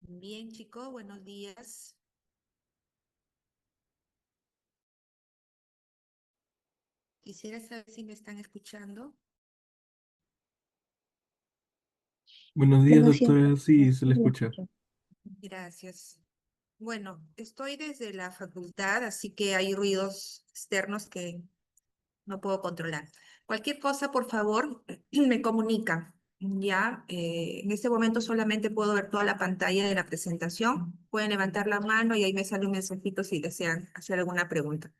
Bien, chicos, buenos días. Quisiera saber si me están escuchando. Buenos días, Buenos días, doctora. doctora. Sí, se Sí, le la escucha. escucho. Gracias. Bueno, estoy desde la facultad, así que hay ruidos externos que no puedo controlar. Cualquier cosa, por favor, me comunica. Ya, en este momento solamente puedo ver toda la pantalla de la presentación. Pueden levantar la mano y ahí me sale un mensajito si desean hacer alguna pregunta.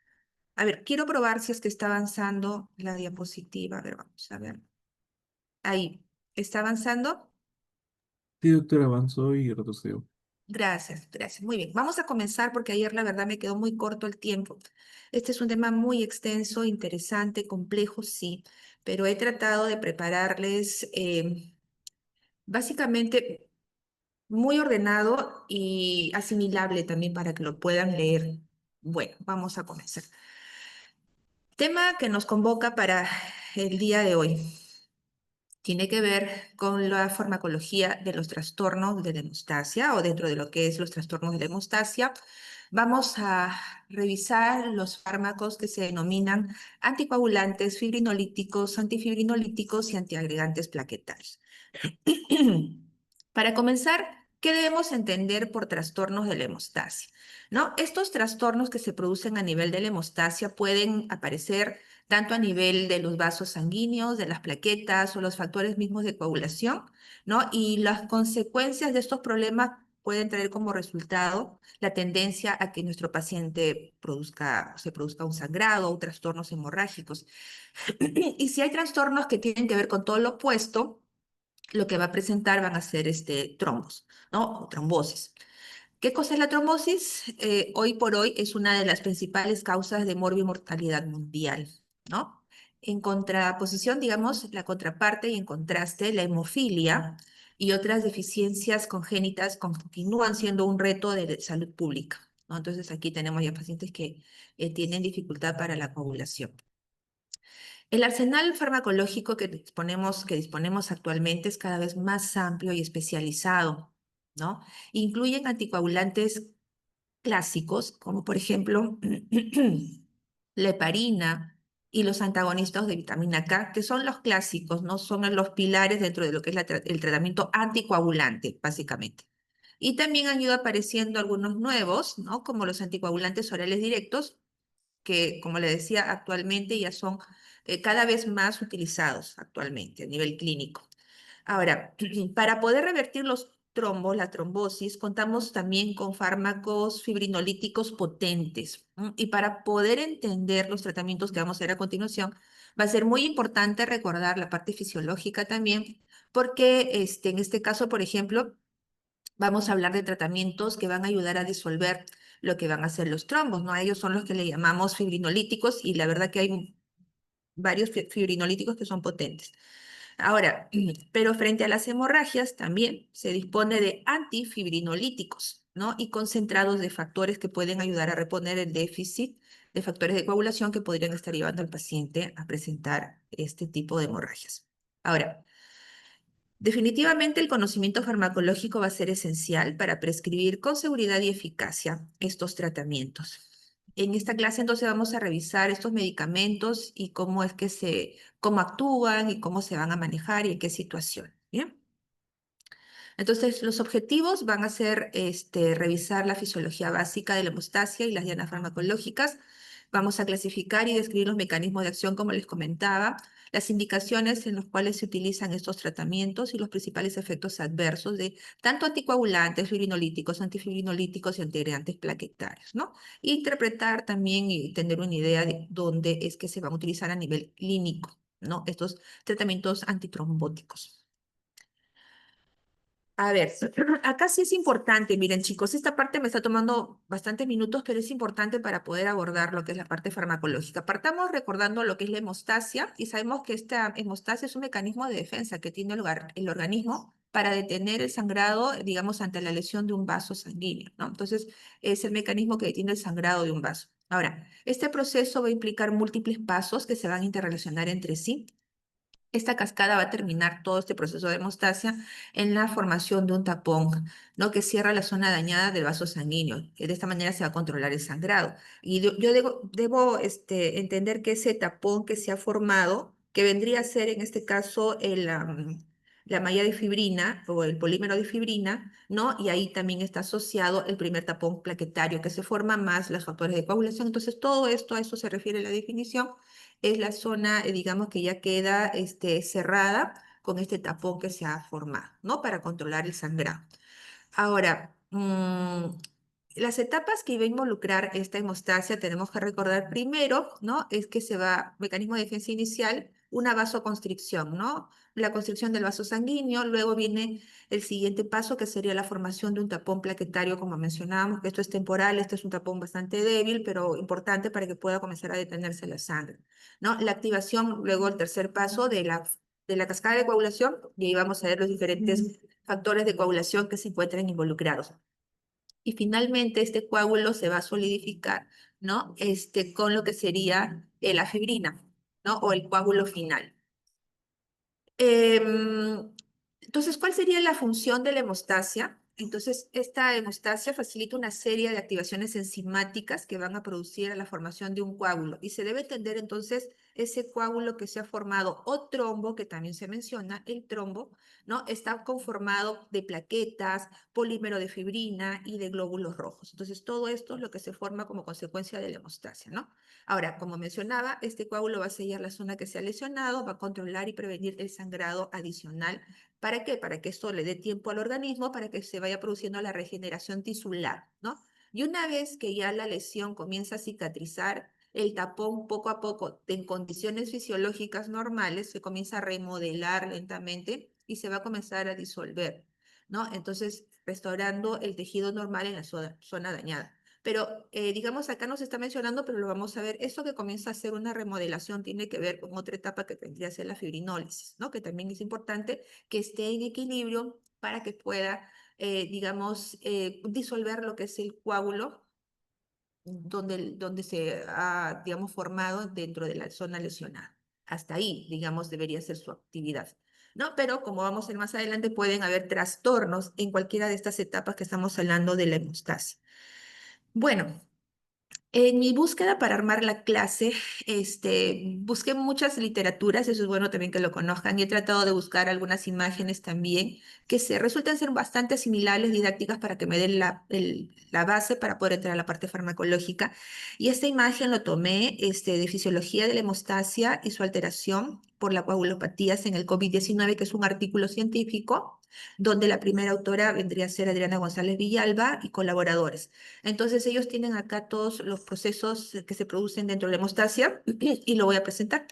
A ver, quiero probar si es que está avanzando la diapositiva. A ver, vamos a ver. Ahí, ¿está avanzando? Sí, doctora, avanzó y retrocedió. Gracias, gracias. Muy bien. Vamos a comenzar porque ayer la verdad me quedó muy corto el tiempo. Este es un tema muy extenso, interesante, complejo, sí, pero he tratado de prepararles básicamente muy ordenado y asimilable también para que lo puedan leer. Bueno, vamos a comenzar. Tema que nos convoca para el día de hoy. Tiene que ver con la farmacología de los trastornos de la hemostasia o dentro de lo que es los trastornos de la hemostasia. Vamos a revisar los fármacos que se denominan anticoagulantes, fibrinolíticos, antifibrinolíticos y antiagregantes plaquetarios. Para comenzar, ¿qué debemos entender por trastornos de la hemostasia? ¿No? Estos trastornos que se producen a nivel de la hemostasia pueden aparecer tanto a nivel de los vasos sanguíneos, de las plaquetas o los factores mismos de coagulación, ¿no? Y las consecuencias de estos problemas pueden traer como resultado la tendencia a que nuestro paciente se produzca un sangrado o trastornos hemorrágicos. Y si hay trastornos que tienen que ver con todo lo opuesto, lo que va a presentar van a ser trombos, ¿no? O trombosis. ¿Qué cosa es la trombosis? Hoy por hoy es una de las principales causas de morbimortalidad mundial, ¿no? En contraposición, digamos, la contraparte y en contraste, la hemofilia y otras deficiencias congénitas continúan siendo un reto de salud pública, ¿no? Entonces aquí tenemos ya pacientes que tienen dificultad para la coagulación. El arsenal farmacológico que disponemos actualmente es cada vez más amplio y especializado, ¿no? Incluyen anticoagulantes clásicos, como por ejemplo la heparina y los antagonistas de vitamina K, que son los clásicos, ¿no? Son los pilares dentro de lo que es el tratamiento anticoagulante, básicamente. Y también han ido apareciendo algunos nuevos, ¿no? Como los anticoagulantes orales directos, que, como le decía, actualmente ya son cada vez más utilizados actualmente a nivel clínico. Ahora, para poder revertir los trombos, la trombosis, contamos también con fármacos fibrinolíticos potentes. Y para poder entender los tratamientos que vamos a hacer a continuación, va a ser muy importante recordar la parte fisiológica también, porque en este caso, por ejemplo, vamos a hablar de tratamientos que van a ayudar a disolver lo que van a ser los trombos, ¿no? A ellos son los que le llamamos fibrinolíticos y la verdad que hay varios fibrinolíticos que son potentes. Ahora, pero frente a las hemorragias también se dispone de antifibrinolíticos, ¿no? Y concentrados de factores que pueden ayudar a reponer el déficit de factores de coagulación que podrían estar llevando al paciente a presentar este tipo de hemorragias. Ahora, definitivamente el conocimiento farmacológico va a ser esencial para prescribir con seguridad y eficacia estos tratamientos. En esta clase entonces vamos a revisar estos medicamentos y cómo actúan y cómo se van a manejar y en qué situación. ¿Bien? Entonces, los objetivos van a ser revisar la fisiología básica de la hemostasia y las dianas farmacológicas. Vamos a clasificar y describir los mecanismos de acción, como les comentaba, las indicaciones en las cuales se utilizan estos tratamientos y los principales efectos adversos de tanto anticoagulantes, fibrinolíticos, antifibrinolíticos y antiagregantes plaquetarios, ¿no? Interpretar también y tener una idea de dónde es que se van a utilizar a nivel clínico, ¿no? Estos tratamientos antitrombóticos. A ver, acá sí es importante, miren chicos, esta parte me está tomando bastantes minutos, pero es importante para poder abordar lo que es la parte farmacológica. Partamos recordando lo que es la hemostasia y sabemos que esta hemostasia es un mecanismo de defensa que tiene el organismo para detener el sangrado, digamos, ante la lesión de un vaso sanguíneo, ¿no? Entonces, es el mecanismo que detiene el sangrado de un vaso. Ahora, este proceso va a implicar múltiples pasos que se van a interrelacionar entre sí. esta cascada va a terminar todo este proceso de hemostasia en la formación de un tapón, ¿no? Que cierra la zona dañada del vaso sanguíneo. De esta manera se va a controlar el sangrado. Y yo debo entender que ese tapón que se ha formado, que vendría a ser en este caso la malla de fibrina o el polímero de fibrina, ¿no? Y ahí también está asociado el primer tapón plaquetario que se forma más los factores de coagulación. Entonces, todo esto, a eso se refiere la definición, es la zona, digamos, que ya queda cerrada con este tapón que se ha formado, ¿no? Para controlar el sangrado. Ahora, las etapas que iba a involucrar esta hemostasia, tenemos que recordar primero, ¿no? Es que se va, mecanismo de defensa inicial, una vasoconstricción, ¿no? La constricción del vaso sanguíneo, luego viene el siguiente paso, que sería la formación de un tapón plaquetario, como mencionábamos, que esto es temporal, este es un tapón bastante débil, pero importante para que pueda comenzar a detenerse la sangre, ¿no? La activación, luego el tercer paso de la cascada de coagulación, y ahí vamos a ver los diferentes factores de coagulación que se encuentran involucrados. Y finalmente este coágulo se va a solidificar, ¿no? Con lo que sería la fibrina, ¿no? O el coágulo final. Em, entonces, ¿cuál sería la función de la hemostasia? Entonces, esta hemostasia facilita una serie de activaciones enzimáticas que van a producir la formación de un coágulo. Y se debe entender entonces ese coágulo que se ha formado o trombo, que también se menciona, el trombo, ¿no? Está conformado de plaquetas, polímero de fibrina y de glóbulos rojos. Entonces, todo esto es lo que se forma como consecuencia de la hemostasia, ¿no? Ahora, como mencionaba, este coágulo va a sellar la zona que se ha lesionado, va a controlar y prevenir el sangrado adicional. ¿Para qué? Para que esto le dé tiempo al organismo para que se vaya produciendo la regeneración tisular, ¿no? Y una vez que ya la lesión comienza a cicatrizar, el tapón poco a poco, en condiciones fisiológicas normales, se comienza a remodelar lentamente y se va a comenzar a disolver, ¿no? Entonces, restaurando el tejido normal en la zona dañada. Pero, digamos, acá nos está mencionando, pero lo vamos a ver, eso que comienza a ser una remodelación tiene que ver con otra etapa que tendría que ser la fibrinólisis, ¿no? Que también es importante que esté en equilibrio para que pueda, digamos, disolver lo que es el coágulo donde se ha, digamos, formado dentro de la zona lesionada. Hasta ahí, digamos, debería ser su actividad. ¿No? Pero como vamos a ver más adelante, pueden haber trastornos en cualquiera de estas etapas que estamos hablando de la hemostasia. Bueno, en mi búsqueda para armar la clase, busqué muchas literaturas, eso es bueno también que lo conozcan, y he tratado de buscar algunas imágenes también que resultan ser bastante similares, didácticas, para que me den la base para poder entrar a la parte farmacológica. Y esta imagen lo tomé de fisiología de la hemostasia y su alteración por la coagulopatías en el COVID-19, que es un artículo científico, donde la primera autora vendría a ser Adriana González Villalba y colaboradores. Entonces ellos tienen acá todos los procesos que se producen dentro de la hemostasia y lo voy a presentar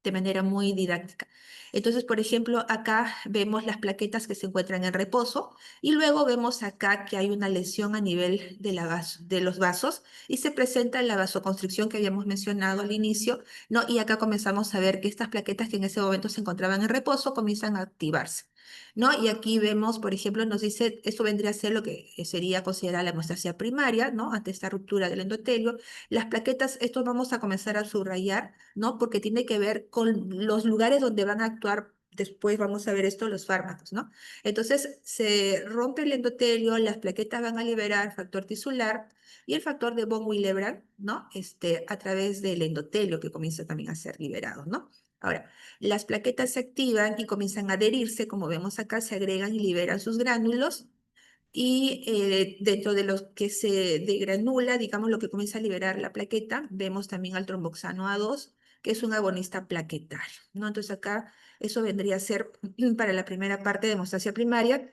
de manera muy didáctica. Entonces, por ejemplo, acá vemos las plaquetas que se encuentran en reposo y luego vemos acá que hay una lesión a nivel de los vasos y se presenta la vasoconstricción que habíamos mencionado al inicio, ¿no? Y acá comenzamos a ver que estas plaquetas que en ese momento se encontraban en reposo comienzan a activarse, ¿no? Y aquí vemos, por ejemplo, nos dice, esto vendría a ser lo que sería considerada la hemostasia primaria, ¿no? Ante esta ruptura del endotelio. Las plaquetas, esto vamos a comenzar a subrayar, ¿no? Porque tiene que ver con los lugares donde van a actuar. Después vamos a ver esto, los fármacos, ¿no? Entonces, se rompe el endotelio, las plaquetas van a liberar factor tisular y el factor de von Willebrand, ¿no? A través del endotelio que comienza también a ser liberado, ¿no? Ahora, las plaquetas se activan y comienzan a adherirse, como vemos acá, se agregan y liberan sus gránulos y dentro de los que se degranula, digamos, lo que comienza a liberar la plaqueta, vemos también al tromboxano A2, que es un agonista plaquetario, ¿no? Entonces acá eso vendría a ser para la primera parte de hemostasia primaria.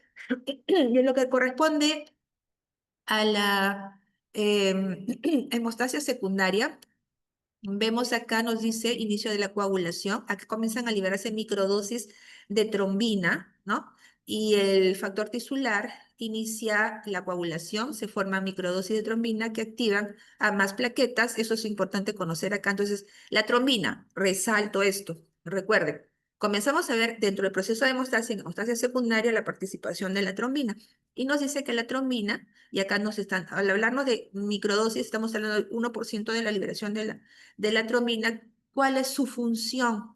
Y en lo que corresponde a la hemostasia secundaria, vemos acá, nos dice inicio de la coagulación. Acá comienzan a liberarse microdosis de trombina, ¿no? Y el factor tisular inicia la coagulación, se forman microdosis de trombina que activan a más plaquetas. Eso es importante conocer acá. Entonces, la trombina, resalto esto, recuerden, comenzamos a ver dentro del proceso de hemostasia, en hemostasia secundaria, la participación de la trombina. Y nos dice que la trombina, y acá nos están, al hablarnos de microdosis, estamos hablando del 1% de la liberación de la trombina. ¿Cuál es su función?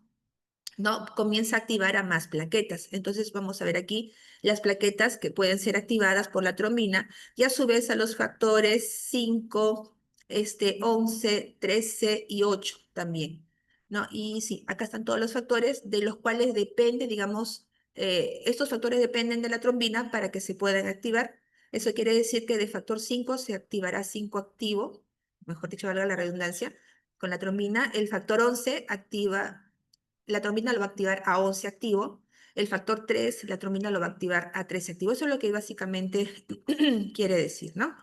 ¿no? Comienza a activar a más plaquetas. Entonces vamos a ver aquí las plaquetas que pueden ser activadas por la trombina y a su vez a los factores 5, 11, 13 y 8 también, ¿no? Y sí, acá están todos los factores de los cuales depende, digamos, estos factores dependen de la trombina para que se puedan activar. Eso quiere decir que de factor 5 se activará 5 activo, mejor dicho, valga la redundancia, con la trombina. El factor 11 activa la trombina lo va a activar a 11 activo, el factor 3, la trombina lo va a activar a 13 activo. Eso es lo que básicamente quiere decir, ¿no?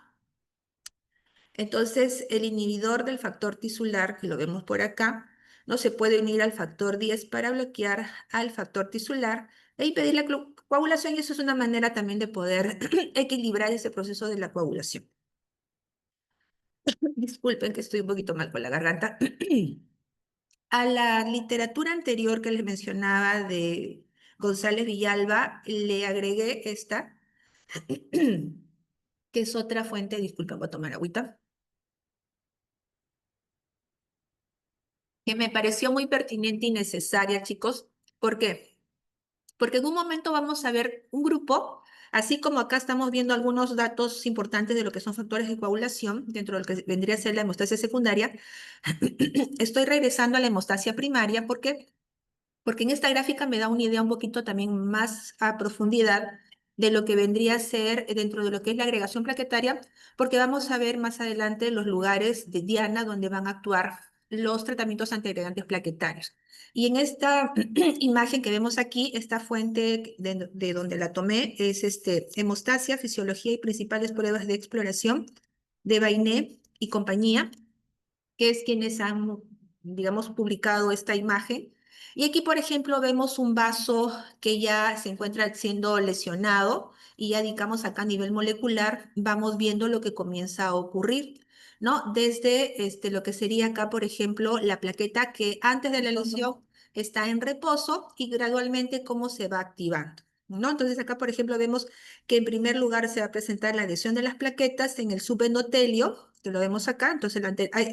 Entonces, el inhibidor del factor tisular, que lo vemos por acá, no se puede unir al factor 10 para bloquear al factor tisular e impedir la coagulación, y eso es una manera también de poder equilibrar ese proceso de la coagulación. Disculpen que estoy un poquito mal con la garganta. A la literatura anterior que les mencionaba de González Villalba, le agregué esta, que es otra fuente, disculpa, voy a tomar agüita, que me pareció muy pertinente y necesaria, chicos. ¿Por qué? Porque en un momento vamos a ver un grupo, así como acá estamos viendo algunos datos importantes de lo que son factores de coagulación, dentro de lo que vendría a ser la hemostasia secundaria. Estoy regresando a la hemostasia primaria porque en esta gráfica me da una idea un poquito también más a profundidad de lo que vendría a ser dentro de lo que es la agregación plaquetaria, porque vamos a ver más adelante los lugares de diana donde van a actuar los tratamientos antiagregantes plaquetarios. Y en esta imagen que vemos aquí, esta fuente de donde la tomé es Hemostasia, Fisiología y Principales Pruebas de Exploración de Bainet y compañía, que es quienes han, digamos, publicado esta imagen. Y aquí, por ejemplo, vemos un vaso que ya se encuentra siendo lesionado y ya, digamos, acá a nivel molecular vamos viendo lo que comienza a ocurrir, ¿no? Desde lo que sería acá, por ejemplo, la plaqueta que antes de la lesión está en reposo y gradualmente cómo se va activando, ¿no? Entonces acá, por ejemplo, vemos que en primer lugar se va a presentar la adhesión de las plaquetas en el subendotelio, que lo vemos acá. Entonces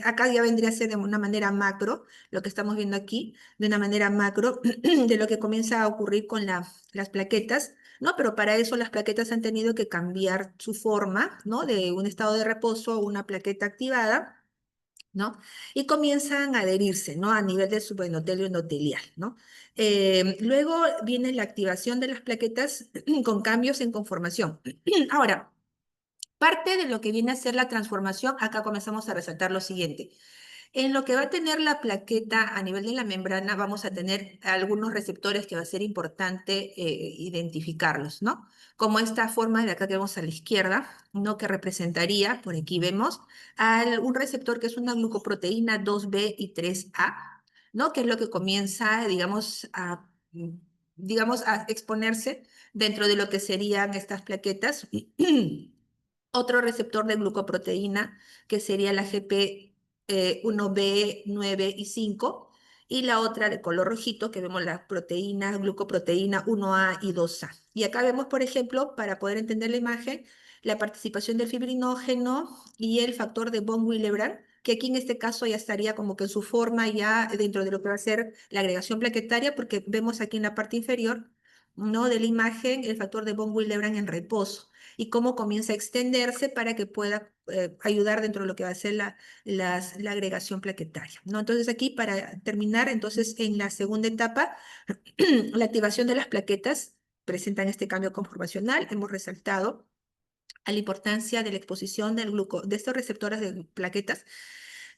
acá ya vendría a ser de una manera macro, lo que estamos viendo aquí, de una manera macro, de lo que comienza a ocurrir con las plaquetas, ¿no? Pero para eso las plaquetas han tenido que cambiar su forma, ¿no? De un estado de reposo a una plaqueta activada, ¿no? Y comienzan a adherirse, ¿no? A nivel del subendotelio endotelial, ¿no? Luego viene la activación de las plaquetas con cambios en conformación. Ahora, parte de lo que viene a ser la transformación, acá comenzamos a resaltar lo siguiente. En lo que va a tener la plaqueta a nivel de la membrana, vamos a tener algunos receptores que va a ser importante identificarlos, ¿no? Como esta forma de acá que vemos a la izquierda, ¿no? Que representaría, por aquí vemos, un receptor que es una glucoproteína 2B y 3A, ¿no? Que es lo que comienza, digamos, a exponerse dentro de lo que serían estas plaquetas. Otro receptor de glucoproteína, que sería la GP 1B, 9 y 5, y la otra de color rojito, que vemos las proteínas, glucoproteína 1A y 2A. Y acá vemos, por ejemplo, para poder entender la imagen, la participación del fibrinógeno y el factor de von Willebrand, que aquí en este caso ya estaría como que en su forma ya dentro de lo que va a ser la agregación plaquetaria, porque vemos aquí en la parte inferior, ¿no? De la imagen el factor de von Willebrand en reposo y cómo comienza a extenderse para que pueda ayudar dentro de lo que va a ser la agregación plaquetaria, ¿no? Entonces aquí para terminar, entonces en la segunda etapa, la activación de las plaquetas presentan este cambio conformacional. Hemos resaltado a la importancia de la exposición de estos receptores de plaquetas,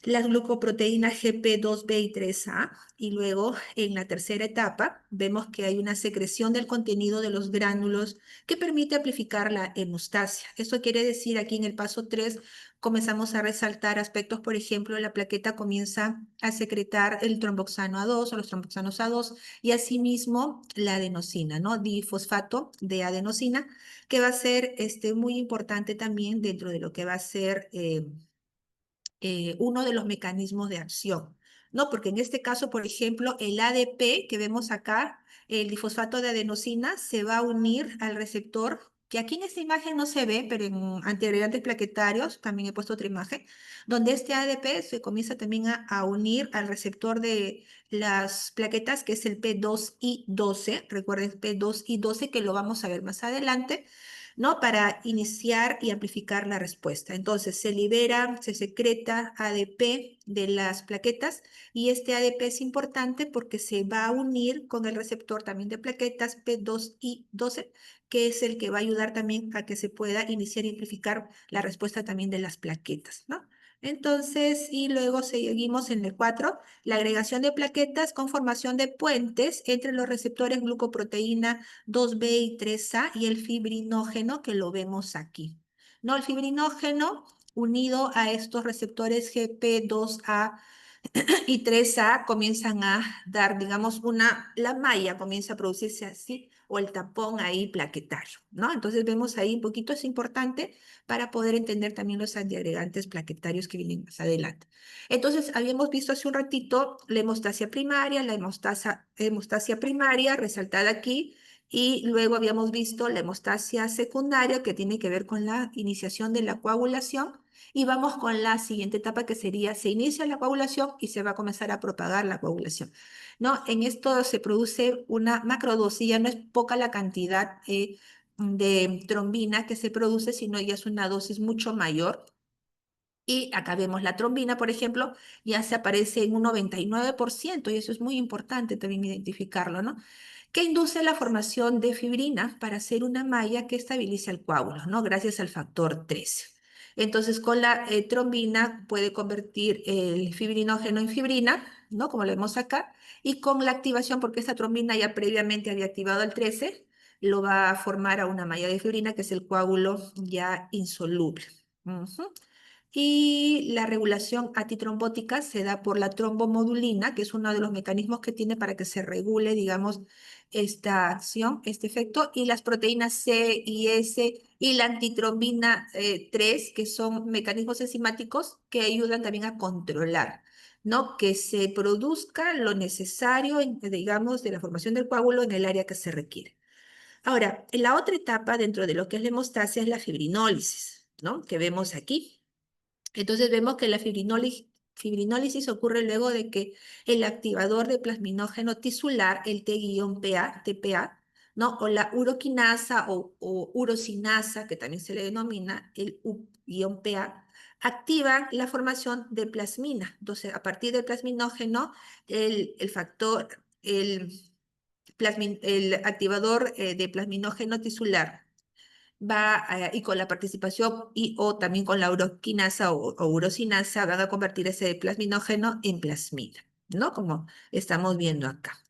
las glucoproteínas GP2B y 3A, y luego en la tercera etapa vemos que hay una secreción del contenido de los gránulos que permite amplificar la hemostasia. Eso quiere decir aquí en el paso 3 comenzamos a resaltar aspectos, por ejemplo, la plaqueta comienza a secretar el tromboxano A2 o los tromboxanos A2 y asimismo la adenosina, ¿no? Difosfato de adenosina, que va a ser muy importante también dentro de lo que va a ser uno de los mecanismos de acción, ¿no? Porque en este caso, por ejemplo, el ADP que vemos acá, el difosfato de adenosina, se va a unir al receptor que aquí en esta imagen no se ve, pero en antiagregantes plaquetarios también he puesto otra imagen, donde este ADP se comienza también a unir al receptor de las plaquetas, que es el P2I12. Recuerden, P2I12, que lo vamos a ver más adelante, ¿no? Para iniciar y amplificar la respuesta. Entonces, se libera, se secreta ADP de las plaquetas, y este ADP es importante porque se va a unir con el receptor también de plaquetas P2I12, que es el que va a ayudar también a que se pueda iniciar y amplificar la respuesta también de las plaquetas, ¿no? Entonces, y luego seguimos en el 4, la agregación de plaquetas con formación de puentes entre los receptores glucoproteína 2B y 3A y el fibrinógeno, que lo vemos aquí. ¿No? El fibrinógeno unido a estos receptores GP2A y 3A comienzan a dar, digamos, la malla comienza a producirse así, o el tapón ahí plaquetario, ¿no? Entonces vemos ahí un poquito, es importante para poder entender también los antiagregantes plaquetarios que vienen más adelante. Entonces, habíamos visto hace un ratito la hemostasia primaria, la hemostasia primaria resaltada aquí, y luego habíamos visto la hemostasia secundaria, que tiene que ver con la iniciación de la coagulación. Y vamos con la siguiente etapa, que sería, se inicia la coagulación y se va a comenzar a propagar la coagulación, ¿no? En esto se produce una macrodosis, ya no es poca la cantidad de trombina que se produce, sino ya es una dosis mucho mayor. Y acá vemos la trombina, por ejemplo, ya se aparece en un 99%, y eso es muy importante también identificarlo, ¿no? Que induce la formación de fibrina para hacer una malla que estabiliza el coágulo, ¿no? Gracias al factor 13. Entonces, con la trombina puede convertir el fibrinógeno en fibrina, ¿no? Como lo vemos acá, y con la activación, porque esta trombina ya previamente había activado el 13, lo va a formar a una malla de fibrina, que es el coágulo ya insoluble. Ujú. Y la regulación antitrombótica se da por la trombomodulina, que es uno de los mecanismos que tiene para que se regule, digamos, esta acción, este efecto, y las proteínas C y S y la antitrombina 3, que son mecanismos enzimáticos que ayudan también a controlar, ¿no? Que se produzca lo necesario, digamos, de la formación del coágulo en el área que se requiere. Ahora, la otra etapa dentro de lo que es la hemostasia es la fibrinólisis, ¿no? Que vemos aquí. Entonces vemos que la fibrinólisis ocurre luego de que el activador de plasminógeno tisular, el T-PA, TPA, ¿no? O la uroquinasa o urosinasa, que también se le denomina el U-PA, activan la formación de plasmina. Entonces, a partir del plasminógeno, el factor, el activador de plasminógeno tisular y con la participación y o también con la uroquinasa o urosinasa van a convertir ese plasminógeno en plasmina, ¿no? Como estamos viendo acá.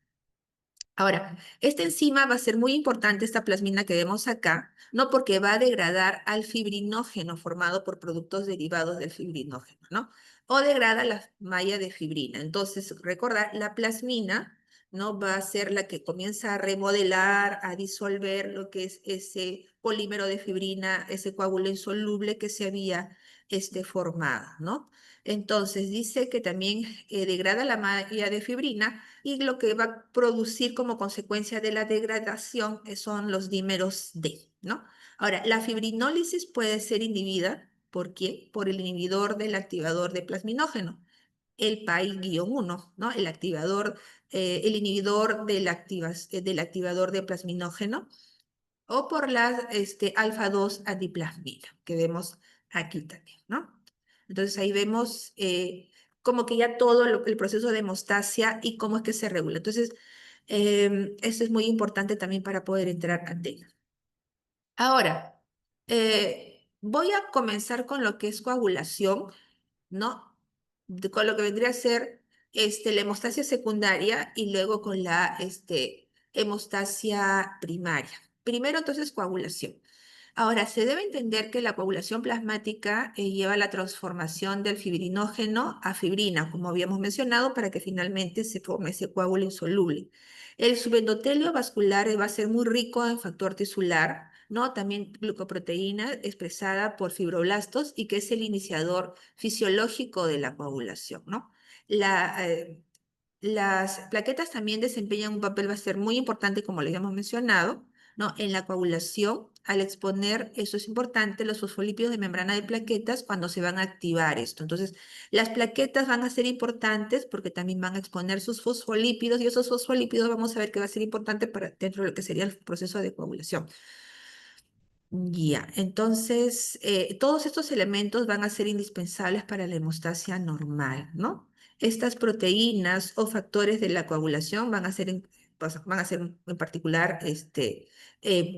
Ahora, esta enzima va a ser muy importante, esta plasmina que vemos acá, no porque va a degradar al fibrinógeno formado por productos derivados del fibrinógeno, ¿no? O degrada la malla de fibrina. Entonces, recordar, la plasmina, ¿no? Va a ser la que comienza a remodelar, a disolver lo que es ese polímero de fibrina, ese coágulo insoluble que se había formado, ¿no? Entonces, dice que también degrada la malla de fibrina, y lo que va a producir como consecuencia de la degradación son los dímeros D, ¿no? Ahora, la fibrinólisis puede ser inhibida, ¿por qué? Por el inhibidor del activador de plasminógeno, el PAI-1, ¿no? El inhibidor del activador de plasminógeno, o por la alfa-2 antiplasmina, que vemos aquí también, ¿no? Entonces ahí vemos como que ya todo el proceso de hemostasia y cómo es que se regula. Entonces, eso es muy importante también para poder entrar a tema. Ahora, voy a comenzar con lo que es coagulación, ¿no? Con lo que vendría a ser la hemostasia secundaria, y luego con la hemostasia primaria. Primero, entonces, coagulación. Ahora, se debe entender que la coagulación plasmática lleva a la transformación del fibrinógeno a fibrina, como habíamos mencionado, para que finalmente se forme ese coágulo insoluble. El subendotelio vascular va a ser muy rico en factor tisular, ¿no? También glucoproteína expresada por fibroblastos, y que es el iniciador fisiológico de la coagulación, ¿no? Las plaquetas también desempeñan un papel, va a ser muy importante, como les hemos mencionado, ¿no? En la coagulación, al exponer, eso es importante, los fosfolípidos de membrana de plaquetas cuando se van a activar esto. Entonces, las plaquetas van a ser importantes porque también van a exponer sus fosfolípidos y esos fosfolípidos vamos a ver que va a ser importante para dentro de lo que sería el proceso de coagulación. Ya, entonces todos estos elementos van a ser indispensables para la hemostasia normal, ¿no? Estas proteínas o factores de la coagulación van a ser van a ser en particular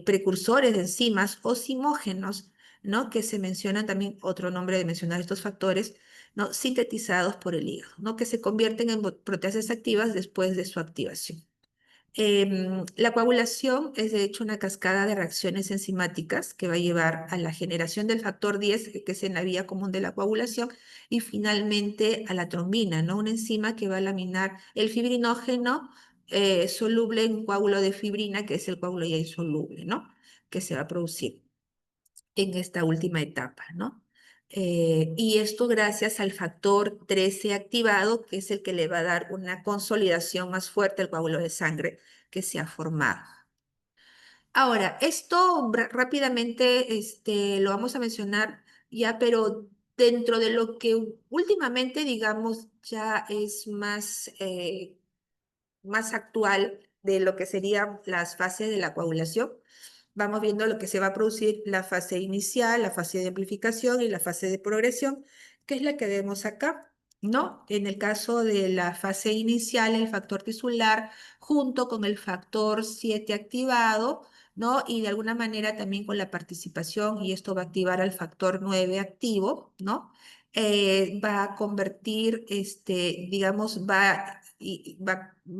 precursores de enzimas o simógenos, ¿no? Que se mencionan también, otro nombre de mencionar estos factores, ¿no? Sintetizados por el hígado, ¿no? Que se convierten en proteasas activas después de su activación. La coagulación es de hecho una cascada de reacciones enzimáticas que va a llevar a la generación del factor 10, que es en la vía común de la coagulación, y finalmente a la trombina, ¿no? Una enzima que va a laminar el fibrinógeno soluble en un coágulo de fibrina, que es el coágulo ya insoluble, ¿no? Que se va a producir en esta última etapa, ¿no? Y esto gracias al factor 13 activado, que es el que le va a dar una consolidación más fuerte al coágulo de sangre que se ha formado. Ahora, esto rápidamente lo vamos a mencionar ya, pero dentro de lo que últimamente, digamos, ya es más actual de lo que serían las fases de la coagulación. Vamos viendo lo que se va a producir la fase inicial, la fase de amplificación y la fase de progresión, que es la que vemos acá, ¿no? En el caso de la fase inicial, el factor tisular junto con el factor 7 activado, ¿no? Y de alguna manera también con la participación, y esto va a activar al factor 9 activo, ¿no? Va a convertir, digamos, va a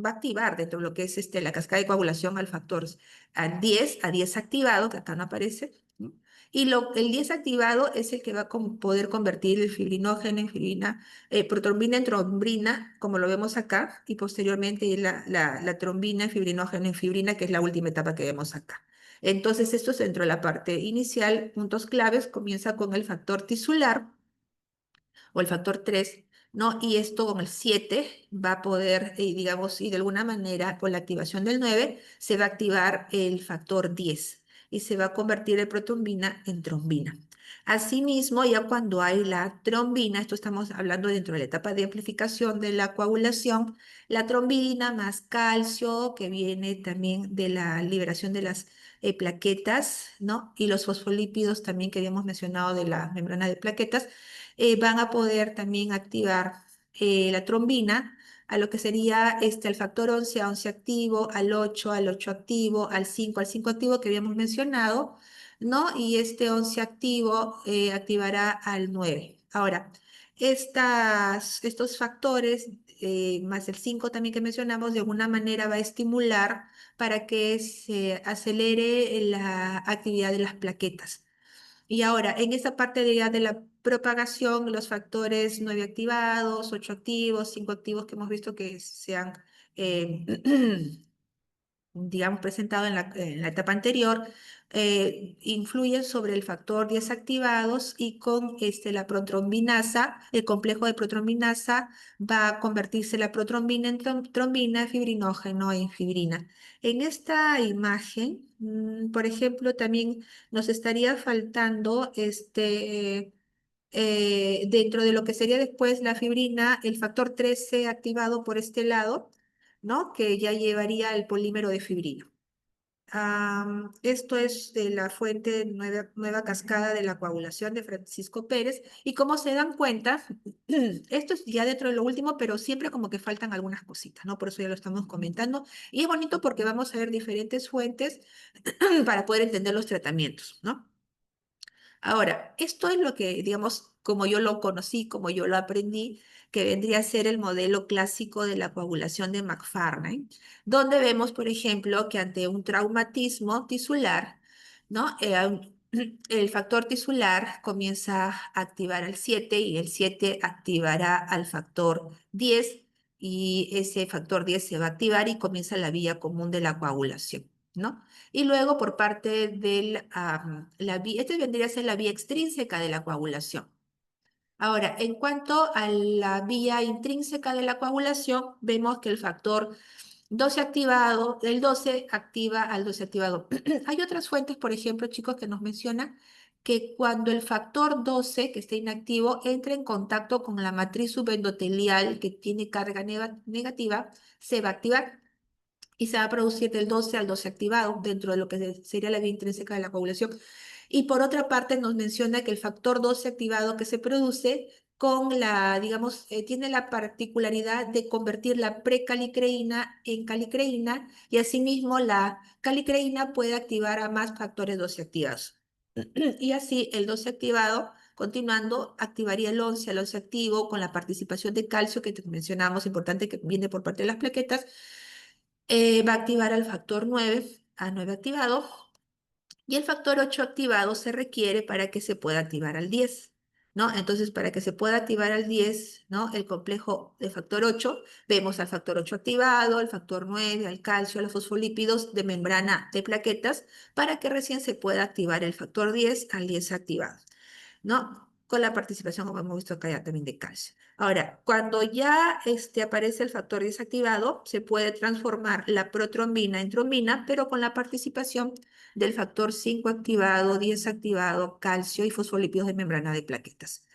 activar dentro de lo que es la cascada de coagulación al factor a 10 activado, que acá no aparece, ¿no? Y el 10 activado es el que va a poder convertir el fibrinógeno en fibrina, protrombina en trombina, como lo vemos acá, y posteriormente la trombina en fibrinógeno en fibrina, que es la última etapa que vemos acá. Entonces, esto es dentro de la parte inicial, puntos claves, comienza con el factor tisular, o el factor 3, ¿no? Y esto con el 7 va a poder, digamos, y de alguna manera con la activación del 9 se va a activar el factor 10 y se va a convertir el protrombina en trombina. Asimismo, ya cuando hay la trombina, esto estamos hablando dentro de la etapa de amplificación de la coagulación, la trombina más calcio, que viene también de la liberación de las plaquetas, ¿no? Y los fosfolípidos también que habíamos mencionado de la membrana de plaquetas, van a poder también activar la trombina a lo que sería el factor 11 a 11 activo, al 8 activo, al 5 activo que habíamos mencionado, ¿no? Y este 11 activo activará al 9. Ahora, estos factores, más el 5 también que mencionamos, de alguna manera va a estimular para que se acelere la actividad de las plaquetas. Y ahora, en esta parte de la propagación, los factores 9 activados, 8 activos, 5 activos que hemos visto que se han, eh, digamos, presentado en la etapa anterior, influyen sobre el factor 10 activados y con la protrombinasa, el complejo de protrombinasa va a convertirse la protrombina en trombina, fibrinógeno en fibrina. En esta imagen, por ejemplo, también nos estaría faltando dentro de lo que sería después la fibrina, el factor 13 activado por este lado, ¿no? Que ya llevaría el polímero de fibrina. Esto es de la fuente nueva cascada de la coagulación de Francisco Pérez. Y como se dan cuenta, esto es ya dentro de lo último, pero siempre como que faltan algunas cositas, ¿no? Por eso ya lo estamos comentando. Y es bonito porque vamos a ver diferentes fuentes para poder entender los tratamientos, ¿no? Ahora, esto es lo que, digamos, como yo lo conocí, como yo lo aprendí, que vendría a ser el modelo clásico de la coagulación de McFarlane, donde vemos, por ejemplo, que ante un traumatismo tisular, ¿no? El factor tisular comienza a activar al 7 y el 7 activará al factor 10 y ese factor 10 se va a activar y comienza la vía común de la coagulación, ¿no? Y luego por parte de la vía, este vendría a ser la vía extrínseca de la coagulación. Ahora, en cuanto a la vía intrínseca de la coagulación, vemos que el factor 12 activado, el 12 activa al 12 activado. Hay otras fuentes, por ejemplo, chicos, que nos mencionan que cuando el factor 12, que está inactivo, entra en contacto con la matriz subendotelial que tiene carga negativa, se va a activar y se va a producir del 12 al 12 activado dentro de lo que sería la vía intrínseca de la coagulación. Y por otra parte nos menciona que el factor 12 activado que se produce con la, digamos, tiene la particularidad de convertir la precalicreína en calicreína y asimismo la calicreína puede activar a más factores 12 activados. Y así el 12 activado, continuando, activaría el 11 al 11 activo con la participación de calcio que te mencionamos, importante que viene por parte de las plaquetas, va a activar al factor 9, a 9 activado, y el factor 8 activado se requiere para que se pueda activar al 10, ¿no? Entonces, para que se pueda activar al 10, ¿no? El complejo de factor 8, vemos al factor 8 activado, al factor 9, al calcio, a los fosfolípidos de membrana de plaquetas, para que recién se pueda activar el factor 10 al 10 activado, ¿no? Con la participación, como hemos visto acá, ya también de calcio. Ahora, cuando ya aparece el factor desactivado, se puede transformar la protrombina en trombina, pero con la participación del factor 5 activado, 10 activado, calcio y fosfolípidos de membrana de plaquetas.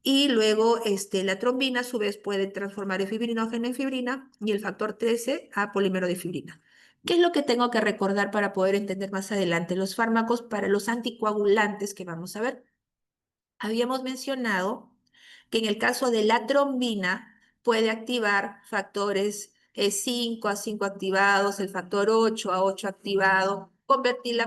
Y luego la trombina a su vez puede transformar el fibrinógeno en fibrina y el factor 13 a polímero de fibrina. ¿Qué es lo que tengo que recordar para poder entender más adelante los fármacos para los anticoagulantes que vamos a ver? Habíamos mencionado que en el caso de la trombina puede activar factores 5 a 5 activados, el factor 8 a 8 activado, convertir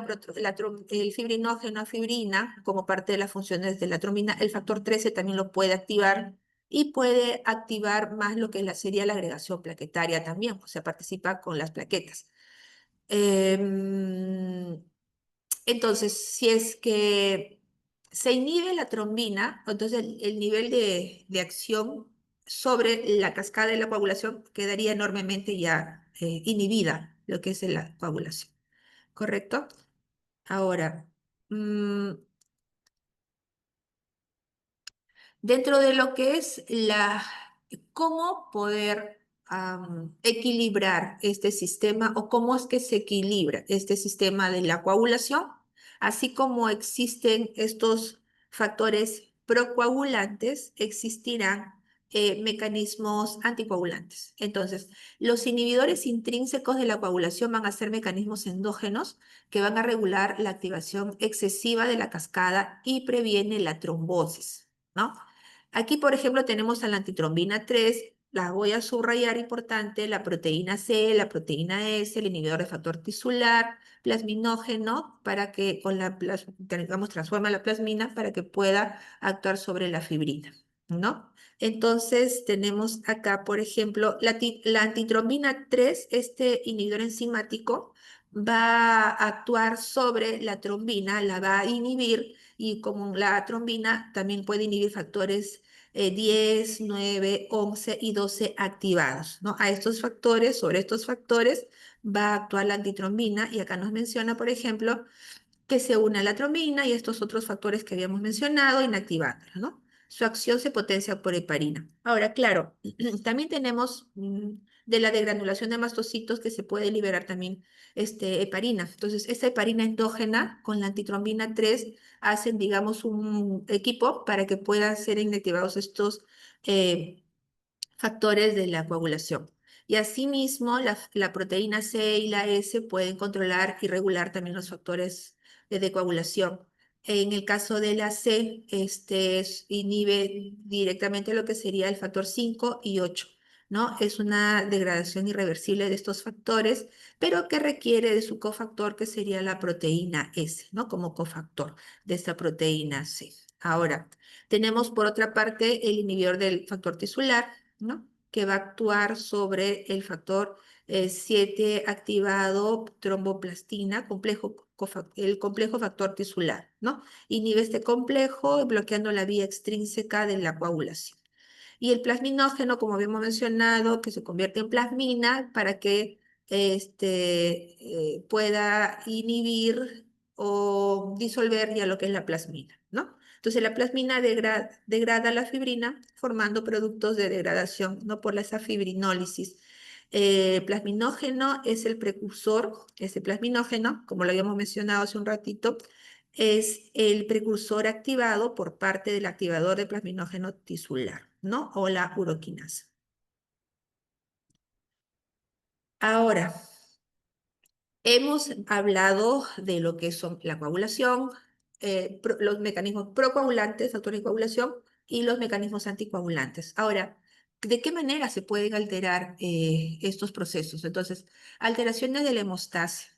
el fibrinógeno a fibrina como parte de las funciones de la trombina. El factor 13 también lo puede activar y puede activar más lo que sería la agregación plaquetaria también, o sea, participa con las plaquetas. Em, entonces, si es que se inhibe la trombina, entonces el nivel de acción sobre la cascada de la coagulación quedaría enormemente ya inhibida, lo que es la coagulación. ¿Correcto? Ahora, mm, dentro de lo que es cómo poder equilibrar este sistema o cómo es que se equilibra este sistema de la coagulación, así como existen estos factores procoagulantes, existirán mecanismos anticoagulantes. Entonces, los inhibidores intrínsecos de la coagulación van a ser mecanismos endógenos que van a regular la activación excesiva de la cascada y previene la trombosis, ¿no? Aquí, por ejemplo, tenemos a la antitrombina 3, la voy a subrayar importante, la proteína C, la proteína S, el inhibidor de factor tisular, plasminógeno, para que con digamos, transforma la plasmina para que pueda actuar sobre la fibrina, ¿no? Entonces, tenemos acá, por ejemplo, la antitrombina 3, este inhibidor enzimático, va a actuar sobre la trombina, la va a inhibir y como la trombina también puede inhibir factores 10, 9, 11 y 12 activados, ¿no? A estos factores, sobre estos factores, va a actuar la antitrombina y acá nos menciona, por ejemplo, que se une a la trombina y estos otros factores que habíamos mencionado, inactivándola, ¿no? Su acción se potencia por heparina. Ahora, claro, también tenemos de la degranulación de mastocitos que se puede liberar también heparina. Entonces, esta heparina endógena con la antitrombina 3 hacen, digamos, un equipo para que puedan ser inactivados estos eh, factores de la coagulación. Y asimismo, la proteína C y la S pueden controlar y regular también los factores de coagulación. En el caso de la C, inhibe directamente lo que sería el factor 5 y 8, ¿no? Es una degradación irreversible de estos factores, pero que requiere de su cofactor, que sería la proteína S, ¿no? Como cofactor de esta proteína C. Ahora, tenemos por otra parte el inhibidor del factor tisular, ¿no? Que va a actuar sobre el factor 7 activado tromboplastina, el complejo factor tisular, ¿no? Inhibe este complejo bloqueando la vía extrínseca de la coagulación. Y el plasminógeno, como habíamos mencionado, que se convierte en plasmina para que pueda inhibir o disolver ya lo que es la plasmina, ¿no? Entonces la plasmina degrada la fibrina formando productos de degradación, ¿no? Por esa fibrinólisis. Plasminógeno es el precursor, ese plasminógeno, como lo habíamos mencionado hace un ratito, es el precursor activado por parte del activador de plasminógeno tisular, ¿no? O la uroquinasa. Ahora, hemos hablado de lo que son la coagulación, los mecanismos procoagulantes, factores de coagulación, y los mecanismos anticoagulantes. Ahora, ¿de qué manera se pueden alterar estos procesos? Entonces, alteraciones de la hemostasia.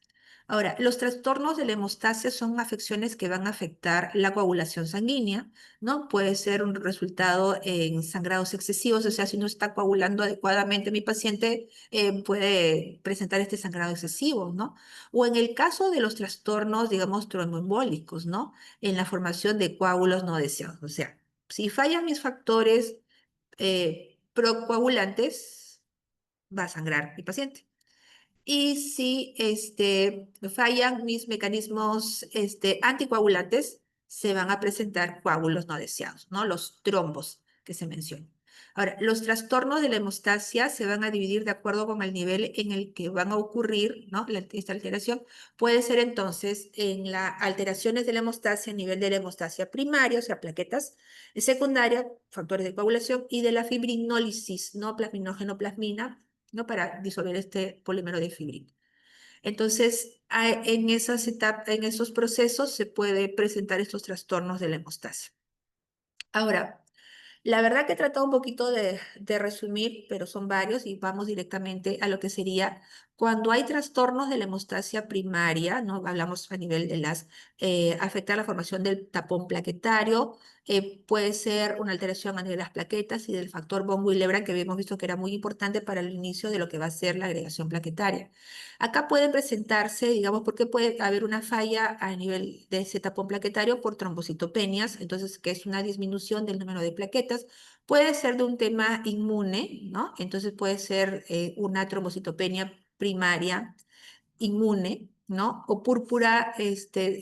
Ahora, los trastornos de la hemostasia son afecciones que van a afectar la coagulación sanguínea, ¿no? Puede ser un resultado en sangrados excesivos, o sea, si no está coagulando adecuadamente mi paciente, puede presentar este sangrado excesivo, ¿no? O en el caso de los trastornos, digamos, tromboembólicos, ¿no? En la formación de coágulos no deseados. O sea, si fallan mis factores procoagulantes, va a sangrar mi paciente. Y si fallan mis mecanismos anticoagulantes, se van a presentar coágulos no deseados, ¿no? Los trombos que se mencionan. Ahora, los trastornos de la hemostasia se van a dividir de acuerdo con el nivel en el que van a ocurrir, ¿no? Esta alteración puede ser entonces en las alteraciones de la hemostasia a nivel de la hemostasia primaria, o sea, plaquetas, secundaria, factores de coagulación, y de la fibrinólisis, ¿no? Plasminógeno, plasmina, ¿no? Para disolver este polímero de fibrina. Entonces, en esas etapas, en esos procesos se puede presentar estos trastornos de la hemostasia. Ahora, la verdad que he tratado un poquito de resumir, pero son varios y vamos directamente a lo que sería cuando hay trastornos de la hemostasia primaria, ¿no? Hablamos a nivel de afectar la formación del tapón plaquetario, puede ser una alteración a nivel de las plaquetas y del factor von Willebrand, que habíamos visto que era muy importante para el inicio de lo que va a ser la agregación plaquetaria. Acá pueden presentarse, digamos, porque puede haber una falla a nivel de ese tapón plaquetario por trombocitopenias, entonces, que es una disminución del número de plaquetas. Puede ser de un tema inmune, ¿no? Entonces puede ser una trombocitopenia primaria inmune, ¿no? O púrpura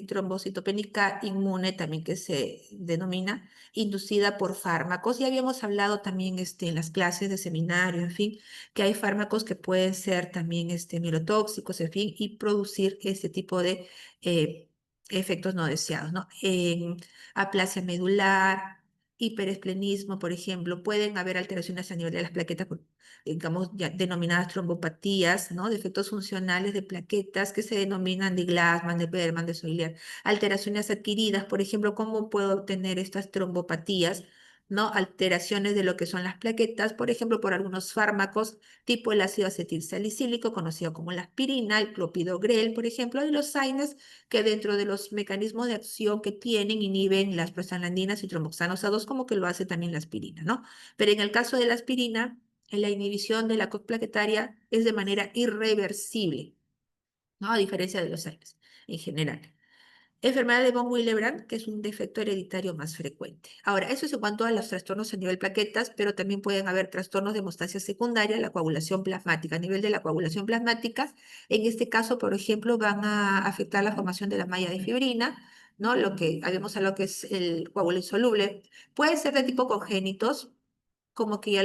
trombocitopénica inmune, también que se denomina, inducida por fármacos. Ya habíamos hablado también en las clases de seminario, en fin, que hay fármacos que pueden ser también neurotóxicos, en fin, y producir este tipo de eh, efectos no deseados, ¿no? En aplasia medular, hiperesplenismo, por ejemplo, pueden haber alteraciones a nivel de las plaquetas, digamos, ya denominadas trombopatías, ¿no? Defectos funcionales de plaquetas que se denominan de Glassman, de Berman, de Soilier. Alteraciones adquiridas, por ejemplo, ¿cómo puedo obtener estas trombopatías? ¿No? Alteraciones de lo que son las plaquetas, por ejemplo, por algunos fármacos tipo el ácido acetilsalicílico, conocido como la aspirina, el clopidogrel, por ejemplo, y los AINES, que dentro de los mecanismos de acción que tienen inhiben las prostaglandinas y tromboxanos A2, como que lo hace también la aspirina, ¿no? Pero en el caso de la aspirina, la inhibición de la COX plaquetaria es de manera irreversible, ¿no? A diferencia de los AINES en general. Enfermedad de von Willebrand, que es un defecto hereditario más frecuente. Ahora, eso es en cuanto a los trastornos a nivel plaquetas, pero también pueden haber trastornos de hemostasia secundaria, la coagulación plasmática. A nivel de la coagulación plasmática, en este caso, por ejemplo, van a afectar la formación de la malla de fibrina, ¿no? Lo que habíamos hablado que es el coágulo insoluble. Puede ser de tipo congénitos, como que ya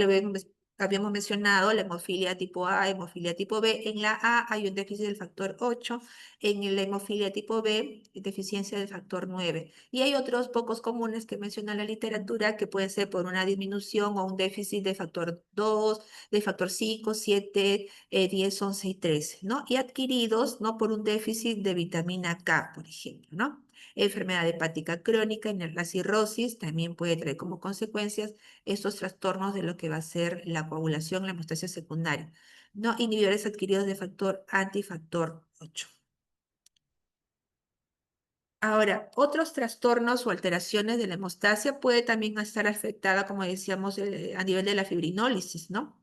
habíamos mencionado, la hemofilia tipo A, hemofilia tipo B. En la A hay un déficit del factor 8, en la hemofilia tipo B, deficiencia del factor 9. Y hay otros pocos comunes que menciona la literatura que pueden ser por una disminución o un déficit de factor 2, de factor 5, 7, 10, 11 y 13, ¿no? Y adquiridos, ¿no? Por un déficit de vitamina K, por ejemplo, ¿no? Enfermedad hepática crónica, la cirrosis también puede traer como consecuencias estos trastornos de lo que va a ser la coagulación, la hemostasia secundaria, ¿no? Inhibidores adquiridos de factor antifactor 8. Ahora, otros trastornos o alteraciones de la hemostasia puede también estar afectada, como decíamos, a nivel de la fibrinólisis, ¿no?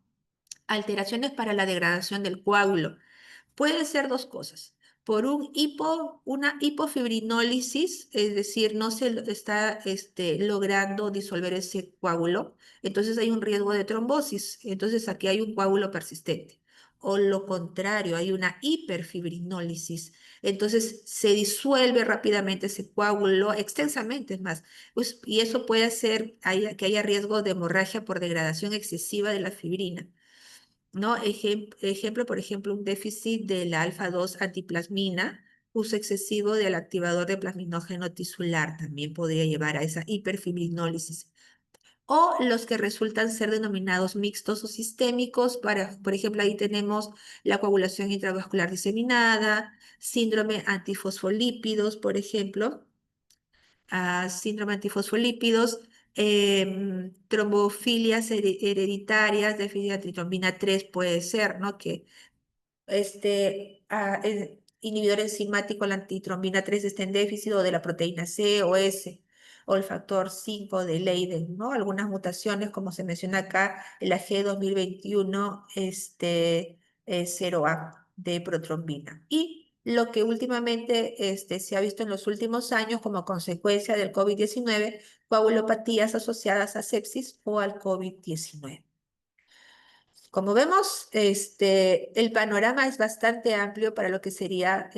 Alteraciones para la degradación del coágulo. Puede ser dos cosas. Por una hipofibrinólisis, es decir, no se está logrando disolver ese coágulo, entonces hay un riesgo de trombosis, entonces aquí hay un coágulo persistente. O lo contrario, hay una hiperfibrinólisis, entonces se disuelve rápidamente ese coágulo, extensamente es más, pues, y eso puede hacer que haya riesgo de hemorragia por degradación excesiva de la fibrina. ¿no? Ejemplo, por ejemplo, un déficit de la alfa-2 antiplasmina, uso excesivo del activador de plasminógeno tisular también podría llevar a esa hiperfibrinólisis. O los que resultan ser denominados mixtos o sistémicos, por ejemplo, ahí tenemos la coagulación intravascular diseminada, síndrome antifosfolípidos, por ejemplo, síndrome antifosfolípidos, trombofilias hereditarias, déficit de antitrombina 3 puede ser, ¿no? Que inhibidor enzimático, la antitrombina 3 está en déficit o de la proteína C o S, o el factor 5 de Leiden, ¿no? Algunas mutaciones, como se menciona acá, el AG 2021, 0A de protrombina. Y lo que últimamente se ha visto en los últimos años como consecuencia del COVID-19, coagulopatías asociadas a sepsis o al COVID-19. Como vemos, el panorama es bastante amplio para lo que sería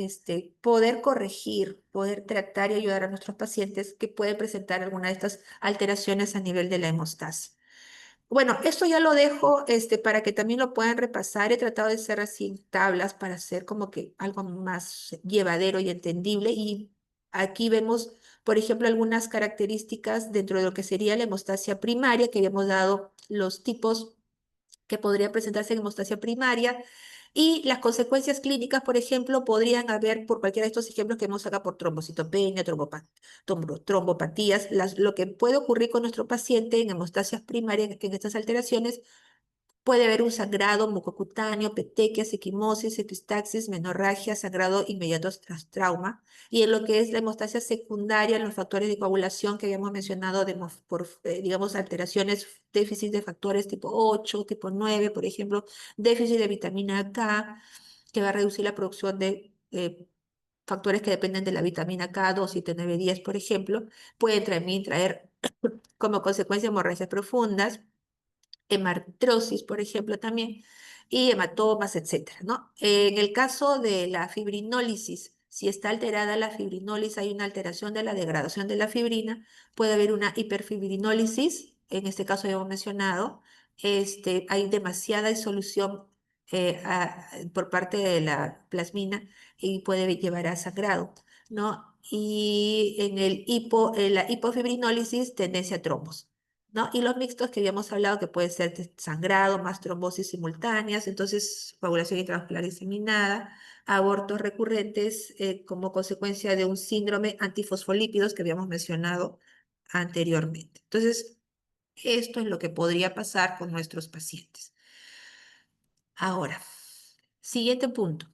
poder corregir, poder tratar y ayudar a nuestros pacientes que pueden presentar alguna de estas alteraciones a nivel de la hemostasia. Bueno, esto ya lo dejo para que también lo puedan repasar. He tratado de hacer así en tablas para hacer como que algo más llevadero y entendible. Y aquí vemos, por ejemplo, algunas características dentro de lo que sería la hemostasia primaria, que habíamos dado los tipos que podría presentarse en hemostasia primaria. Y las consecuencias clínicas, por ejemplo, podrían haber por cualquiera de estos ejemplos que hemos sacado por trombocitopenia, trombopatías. Lo que puede ocurrir con nuestro paciente en hemostasias primarias, en estas alteraciones, puede haber un sangrado mucocutáneo, petequias, equimosis, epistaxis, menorragia, sangrado inmediato tras trauma. Y en lo que es la hemostasia secundaria, los factores de coagulación que habíamos mencionado, digamos, alteraciones, déficit de factores tipo 8, tipo 9, por ejemplo, déficit de vitamina K, que va a reducir la producción de factores que dependen de la vitamina K2, 7, 9, 10, por ejemplo, puede también traer como consecuencia hemorragias profundas, hemartrosis, por ejemplo, también, y hematomas, etcétera, ¿no? En el caso de la fibrinólisis, si está alterada la fibrinólisis, hay una alteración de la degradación de la fibrina, puede haber una hiperfibrinólisis, en este caso ya hemos mencionado, hay demasiada disolución por parte de la plasmina y puede llevar a sangrado, ¿no? Y en la hipofibrinólisis, tendencia a trombos. ¿No? Y los mixtos que habíamos hablado que puede ser sangrado, más trombosis simultáneas, entonces coagulación intravascular diseminada, abortos recurrentes como consecuencia de un síndrome antifosfolípidos que habíamos mencionado anteriormente. Entonces, esto es lo que podría pasar con nuestros pacientes. Ahora, siguiente punto.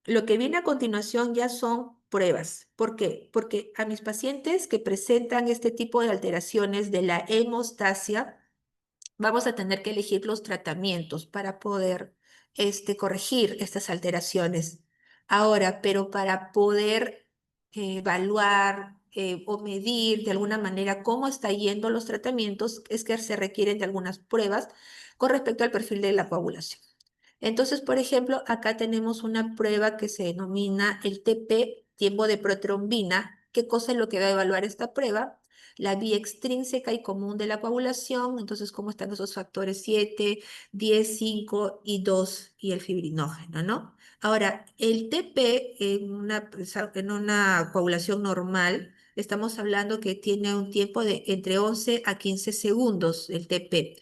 Lo que viene a continuación ya son pruebas. ¿Por qué? Porque a mis pacientes que presentan este tipo de alteraciones de la hemostasia, vamos a tener que elegir los tratamientos para poder corregir estas alteraciones. Ahora, pero para poder evaluar o medir de alguna manera cómo está yendo los tratamientos, es que se requieren de algunas pruebas con respecto al perfil de la coagulación. Entonces, por ejemplo, acá tenemos una prueba que se denomina el TP, tiempo de protrombina. ¿Qué cosa es lo que va a evaluar esta prueba? La vía extrínseca y común de la coagulación, entonces cómo están esos factores 7, 10, 5 y 2 y el fibrinógeno, ¿no? Ahora, el TP en una coagulación normal, estamos hablando que tiene un tiempo de entre 11 a 15 segundos el TP.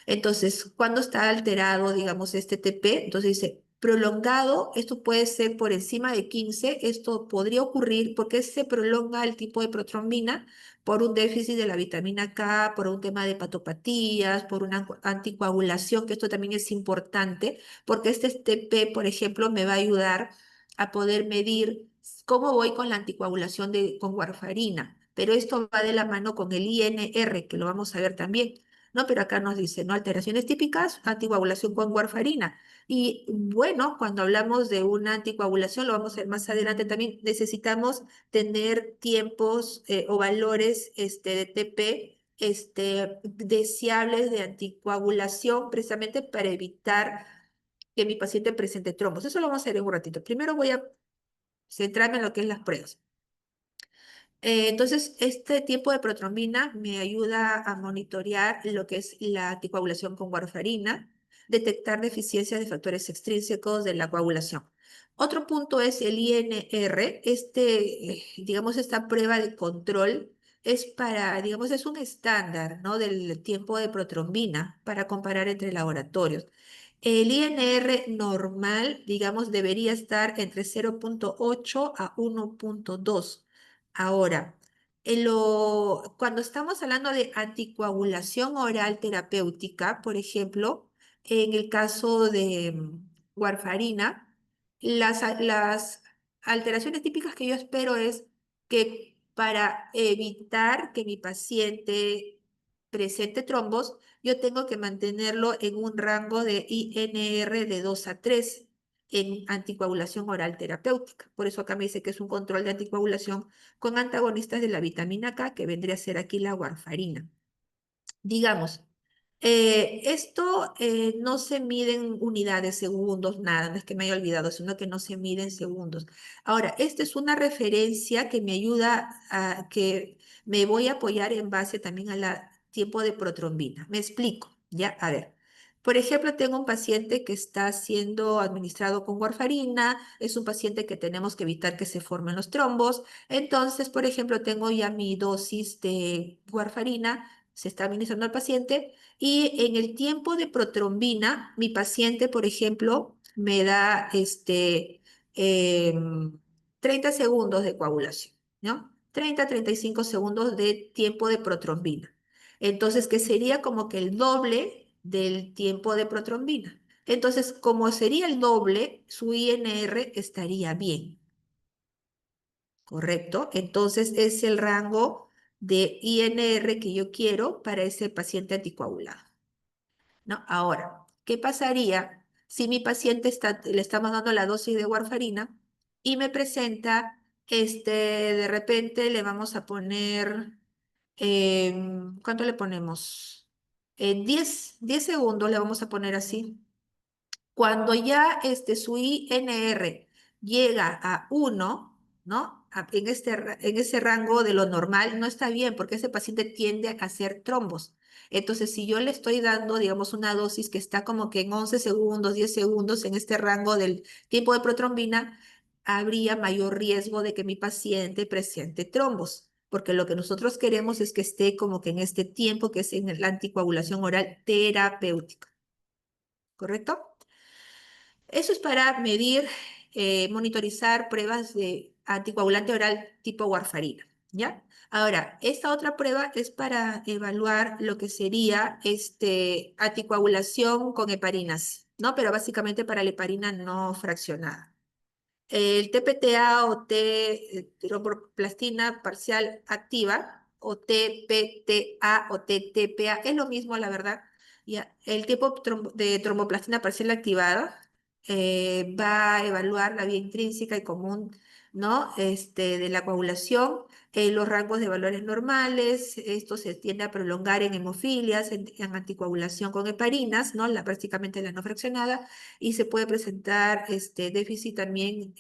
Entonces, cuando está alterado, digamos, este TP, entonces dice prolongado, esto puede ser por encima de 15, esto podría ocurrir porque se prolonga el tipo de protrombina por un déficit de la vitamina K, por un tema de hepatopatías, por una anticoagulación, que esto también es importante, porque este TP, por ejemplo, me va a ayudar a poder medir cómo voy con la anticoagulación con warfarina, pero esto va de la mano con el INR, que lo vamos a ver también. No, pero acá nos dice, ¿no? Alteraciones típicas, anticoagulación con warfarina. Y bueno, cuando hablamos de una anticoagulación, lo vamos a ver más adelante también, necesitamos tener tiempos o valores de TP deseables de anticoagulación precisamente para evitar que mi paciente presente trombos. Eso lo vamos a ver en un ratito. Primero voy a centrarme en lo que es las pruebas. Entonces, este tiempo de protrombina me ayuda a monitorear lo que es la anticoagulación con warfarina. detectar deficiencias de factores extrínsecos de la coagulación. Otro punto es el INR. Digamos, esta prueba de control es para, digamos, es un estándar, ¿no? Del tiempo de protrombina para comparar entre laboratorios. El INR normal, digamos, debería estar entre 0,8 a 1,2. Ahora, cuando estamos hablando de anticoagulación oral terapéutica, por ejemplo, en el caso de warfarina, las alteraciones típicas que yo espero es que para evitar que mi paciente presente trombos, yo tengo que mantenerlo en un rango de INR de 2 a 3 en anticoagulación oral terapéutica. Por eso acá me dice que es un control de anticoagulación con antagonistas de la vitamina K, que vendría a ser aquí la warfarina. Digamos, esto no se mide en unidades, segundos, nada, no es que me haya olvidado, sino que no se mide en segundos. Ahora, esta es una referencia que me ayuda a que me voy a apoyar en base también al tiempo de protrombina. Me explico, ¿ya? A ver. Por ejemplo, tengo un paciente que está siendo administrado con warfarina, es un paciente que tenemos que evitar que se formen los trombos. Entonces, por ejemplo, tengo ya mi dosis de warfarina, se está administrando al paciente y en el tiempo de protrombina, mi paciente, por ejemplo, me da 30 segundos de coagulación, ¿no? 30 a 35 segundos de tiempo de protrombina. Entonces, que sería como que el doble del tiempo de protrombina. Entonces, como sería el doble, su INR estaría bien. ¿Correcto? Entonces es el rango de INR que yo quiero para ese paciente anticoagulado, ¿no? Ahora, ¿qué pasaría si mi paciente le estamos dando la dosis de warfarina y me presenta, de repente le vamos a poner, ¿cuánto le ponemos? 10 segundos le vamos a poner así. Cuando ya su INR llega a 1, ¿no? En ese rango de lo normal, no está bien porque ese paciente tiende a hacer trombos. Entonces, si yo le estoy dando, digamos, una dosis que está como que en 11 segundos, 10 segundos en este rango del tiempo de protrombina, habría mayor riesgo de que mi paciente presente trombos, porque lo que nosotros queremos es que esté como que en este tiempo que es en la anticoagulación oral terapéutica, ¿correcto? Eso es para medir, monitorizar pruebas de anticoagulante oral tipo warfarina, ¿ya? Ahora, esta otra prueba es para evaluar lo que sería anticoagulación con heparinas, ¿no? Pero básicamente para la heparina no fraccionada. El TPTA o tromboplastina parcial activa o TPTA o TTPA es lo mismo, la verdad. Ya, el tipo de tromboplastina parcial activada va a evaluar la vía intrínseca y común, ¿no? De la coagulación, los rangos de valores normales, esto se tiende a prolongar en hemofilias, en anticoagulación con heparinas, ¿no? Prácticamente la no fraccionada y se puede presentar déficit también,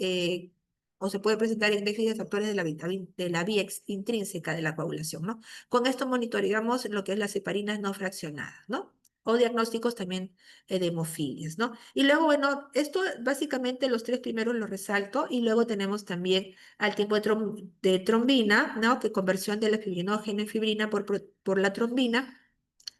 o se puede presentar en déficit de factores de la vía intrínseca de la coagulación, ¿no? Con esto monitoreamos lo que es las heparinas no fraccionadas, ¿no? O diagnósticos también de hemofilias, ¿no? Y luego, bueno, esto básicamente los tres primeros los resalto y luego tenemos también al tiempo de trombina, ¿no? Que conversión de la fibrinógeno en fibrina por la trombina,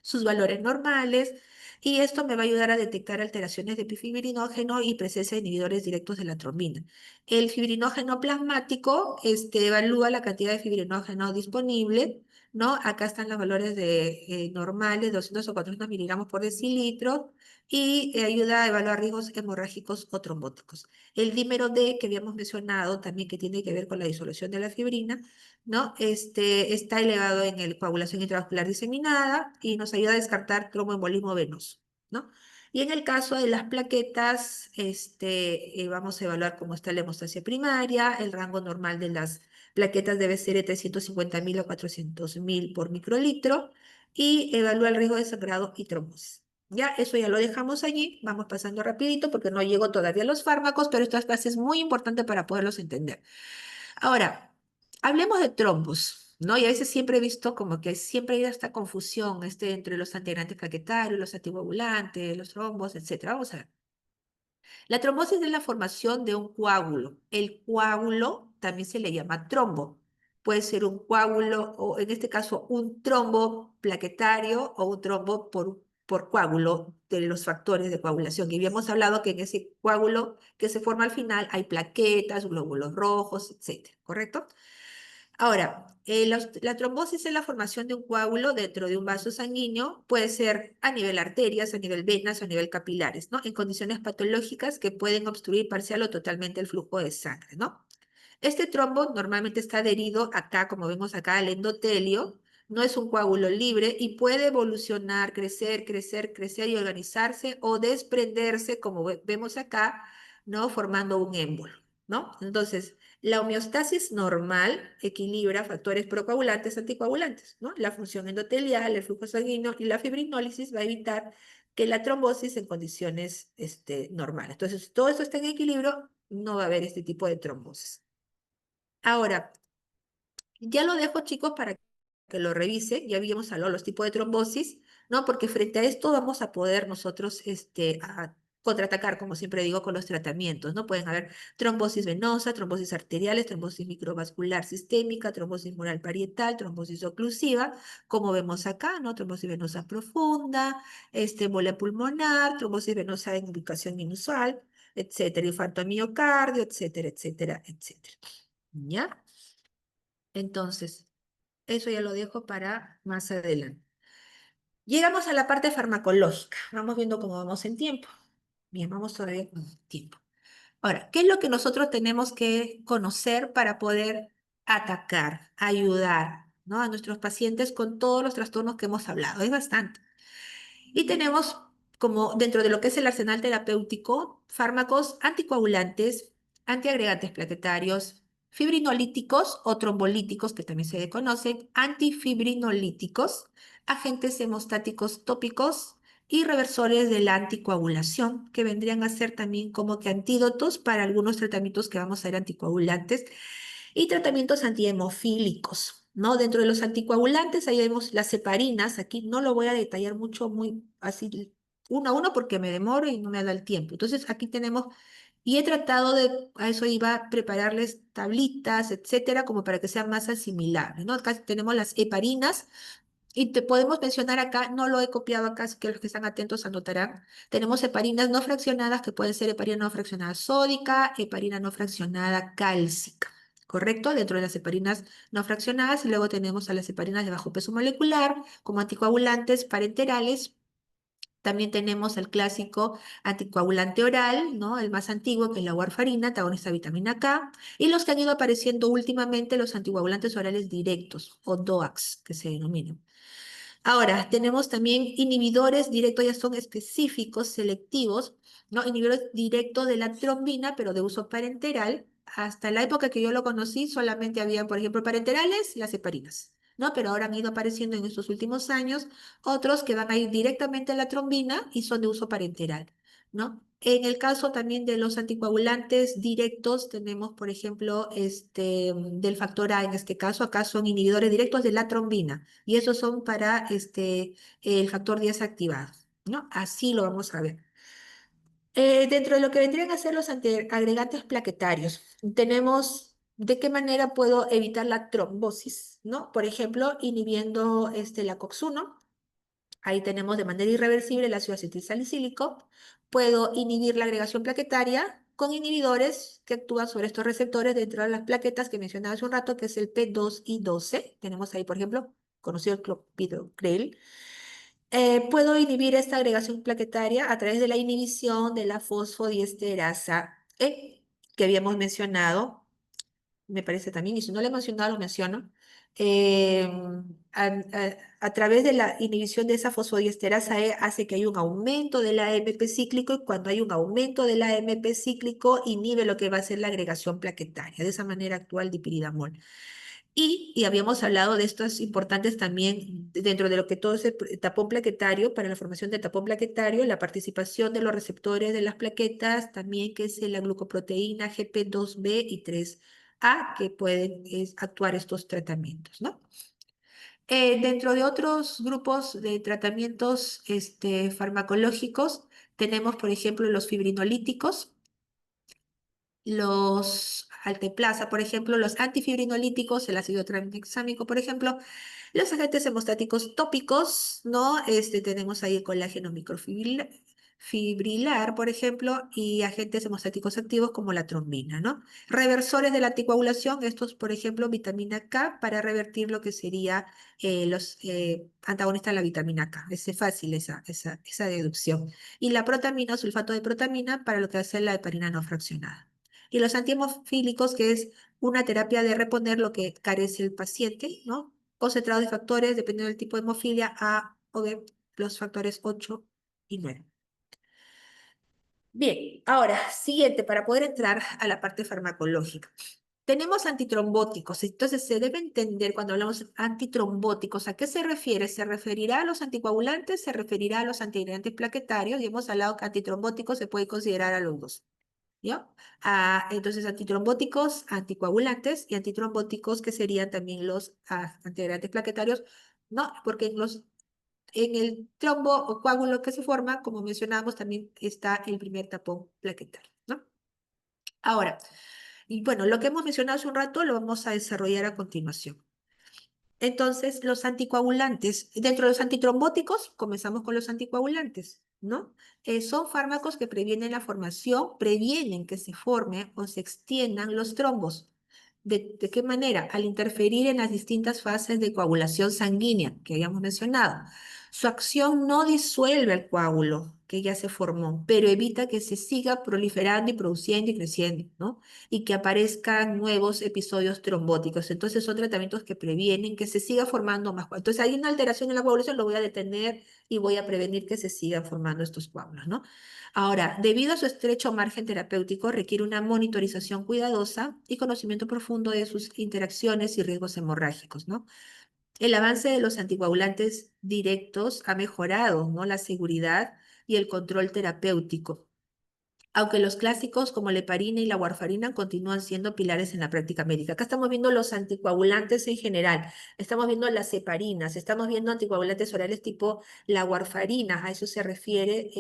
sus valores normales, y esto me va a ayudar a detectar alteraciones de fibrinógeno y presencia de inhibidores directos de la trombina. El fibrinógeno plasmático evalúa la cantidad de fibrinógeno disponible, ¿no? Acá están los valores normales, 200 o 400 miligramos por decilitro, y ayuda a evaluar riesgos hemorrágicos o trombóticos. El dímero D, que habíamos mencionado, también que tiene que ver con la disolución de la fibrina, ¿no? Está elevado en el coagulación intravascular diseminada y nos ayuda a descartar tromboembolismo venoso, ¿no? Y en el caso de las plaquetas, vamos a evaluar cómo está la hemostasia primaria, el rango normal de las plaquetas debe ser de 350.000 a 400.000 por microlitro y evalúa el riesgo de sangrado y trombosis. Ya, eso ya lo dejamos allí, vamos pasando rapidito porque no llego todavía a los fármacos, pero esta clase es muy importante para poderlos entender. Ahora, hablemos de trombos. ¿no? Y a veces siempre he visto como que siempre hay esta confusión entre los antiagregantes plaquetarios, los anticoagulantes, los trombos, etcétera. Vamos a ver. La trombosis es la formación de un coágulo. El coágulo también se le llama trombo. Puede ser un coágulo o en este caso un trombo plaquetario o un trombo por coágulo de los factores de coagulación. Y habíamos hablado que en ese coágulo que se forma al final hay plaquetas, glóbulos rojos, etcétera, ¿correcto? Ahora, la trombosis es la formación de un coágulo dentro de un vaso sanguíneo, puede ser a nivel arterias, a nivel venas o a nivel capilares, ¿no? En condiciones patológicas que pueden obstruir parcial o totalmente el flujo de sangre, ¿no? Este trombo normalmente está adherido acá, como vemos acá, al endotelio, no es un coágulo libre y puede evolucionar, crecer, crecer, crecer y organizarse o desprenderse, como vemos acá, ¿no? Formando un émbolo, ¿no? Entonces, la homeostasis normal equilibra factores procoagulantes, anticoagulantes, ¿no? La función endotelial, el flujo sanguíneo y la fibrinólisis va a evitar que la trombosis en condiciones normales. Entonces, si todo eso está en equilibrio, no va a haber este tipo de trombosis. Ahora, ya lo dejo, chicos, para que lo revise. Ya habíamos hablado de los tipos de trombosis, ¿no? Porque frente a esto vamos a poder nosotros a contraatacar, como siempre digo, con los tratamientos, ¿no? Pueden haber trombosis venosa, trombosis arteriales, trombosis microvascular sistémica, trombosis mural parietal, trombosis oclusiva, como vemos acá, ¿no? Trombosis venosa profunda, embolia pulmonar, trombosis venosa en ubicación inusual, etcétera, infarto al miocardio, etcétera, etcétera, etcétera. ¿Ya? Entonces, eso ya lo dejo para más adelante. Llegamos a la parte farmacológica. Vamos viendo cómo vamos en tiempo. Bien, vamos todavía con tiempo. Ahora, ¿qué es lo que nosotros tenemos que conocer para poder atacar, ayudar, ¿no? a nuestros pacientes con todos los trastornos que hemos hablado? Es bastante. Y tenemos como dentro de lo que es el arsenal terapéutico, fármacos anticoagulantes, antiagregantes plaquetarios, fibrinolíticos o trombolíticos, que también se conocen, antifibrinolíticos, agentes hemostáticos tópicos y reversores de la anticoagulación, que vendrían a ser también como que antídotos para algunos tratamientos que vamos a ver anticoagulantes y tratamientos antihemofílicos, ¿no? Dentro de los anticoagulantes, ahí vemos las heparinas, aquí no lo voy a detallar mucho, muy así, uno a uno, porque me demoro y no me da el tiempo. Entonces, aquí tenemos, y he tratado de, a eso iba a prepararles tablitas, etcétera, como para que sean más asimilables, ¿no? Acá tenemos las heparinas, y te podemos mencionar acá, no lo he copiado acá, así que los que están atentos anotarán. Tenemos heparinas no fraccionadas, que pueden ser heparina no fraccionada sódica, heparina no fraccionada cálcica, ¿correcto? Dentro de las heparinas no fraccionadas, y luego tenemos a las heparinas de bajo peso molecular, como anticoagulantes parenterales. También tenemos el clásico anticoagulante oral, ¿no? El más antiguo, que es la warfarina, antagonista de vitamina K, y los que han ido apareciendo últimamente, los anticoagulantes orales directos, o DOACs, que se denominan. Ahora, tenemos también inhibidores directos, ya son específicos, selectivos, ¿no? Inhibidores directos de la trombina, pero de uso parenteral. Hasta la época que yo lo conocí, solamente había, por ejemplo, parenterales, las heparinas, ¿no? Pero ahora han ido apareciendo en estos últimos años otros que van a ir directamente a la trombina y son de uso parenteral, ¿no? En el caso también de los anticoagulantes directos, tenemos, por ejemplo, del factor A, en este caso, acá son inhibidores directos de la trombina y esos son para el factor 10 activado, ¿no? Así lo vamos a ver. Dentro de lo que vendrían a ser los agregantes plaquetarios, tenemos de qué manera puedo evitar la trombosis, ¿no? Por ejemplo, inhibiendo la COX-1. Ahí tenemos de manera irreversible el ácido acetilsalicílico. Puedo inhibir la agregación plaquetaria con inhibidores que actúan sobre estos receptores dentro de las plaquetas que mencionaba hace un rato, que es el P2 y 12. Tenemos ahí, por ejemplo, conocido el clopidogrel. Puedo inhibir esta agregación plaquetaria a través de la inhibición de la fosfodiesterasa E, que habíamos mencionado, me parece también, y si no lo he mencionado, lo menciono, eh, a través de la inhibición de esa fosfodiesterasa E hace que haya un aumento del AMP cíclico, y cuando hay un aumento del AMP cíclico inhibe lo que va a ser la agregación plaquetaria. De esa manera actúa el dipiridamol. Y habíamos hablado de estos importantes también dentro de lo que todo ese tapón plaquetario, para la formación de tapón plaquetario, la participación de los receptores de las plaquetas, también que es la glucoproteína GP2B y 3 a que pueden actuar estos tratamientos, ¿no? Dentro de otros grupos de tratamientos farmacológicos, tenemos, por ejemplo, los fibrinolíticos, los alteplasa, por ejemplo, los antifibrinolíticos, el ácido tranexámico, por ejemplo, los agentes hemostáticos tópicos, ¿no? Tenemos ahí el colágeno microfibrilar, por ejemplo, y agentes hemostáticos activos como la trombina, ¿no? Reversores de la anticoagulación, estos, por ejemplo, vitamina K para revertir lo que sería los antagonistas de la vitamina K. Es fácil esa deducción. Y la protamina, sulfato de protamina, para lo que hace la heparina no fraccionada. Y los antihemofílicos, que es una terapia de reponer lo que carece el paciente, ¿no? Concentrados de factores, dependiendo del tipo de hemofilia, A o B, los factores 8 y 9. Bien, ahora, siguiente, para poder entrar a la parte farmacológica. Tenemos antitrombóticos, entonces se debe entender cuando hablamos de antitrombóticos, ¿a qué se refiere? ¿Se referirá a los anticoagulantes? ¿Se referirá a los antiagregantes plaquetarios? Y hemos hablado que antitrombóticos se puede considerar a los dos. ¿Ya? Entonces, antitrombóticos, anticoagulantes y antitrombóticos que serían también los antiagregantes plaquetarios, ¿no? Porque en el trombo o coágulo que se forma, como mencionábamos, también está el primer tapón plaquetario, ¿no? Ahora, y bueno, lo que hemos mencionado hace un rato lo vamos a desarrollar a continuación. Entonces, los anticoagulantes, dentro de los antitrombóticos, comenzamos con los anticoagulantes, ¿no? Son fármacos que previenen la formación, previenen que se formen o se extiendan los trombos. ¿De qué manera? Al interferir en las distintas fases de coagulación sanguínea que habíamos mencionado. Su acción no disuelve el coágulo que ya se formó, pero evita que se siga proliferando y produciendo y creciendo, ¿no? Y que aparezcan nuevos episodios trombóticos. Entonces son tratamientos que previenen que se siga formando más coágulos. Entonces hay una alteración en la coagulación, lo voy a detener y voy a prevenir que se sigan formando estos coágulos, ¿no? Ahora, debido a su estrecho margen terapéutico, requiere una monitorización cuidadosa y conocimiento profundo de sus interacciones y riesgos hemorrágicos, ¿no? El avance de los anticoagulantes directos ha mejorado, ¿no?, la seguridad y el control terapéutico, aunque los clásicos como la heparina y la warfarina continúan siendo pilares en la práctica médica. Acá estamos viendo los anticoagulantes en general, estamos viendo las heparinas, estamos viendo anticoagulantes orales tipo la warfarina, a eso se refiere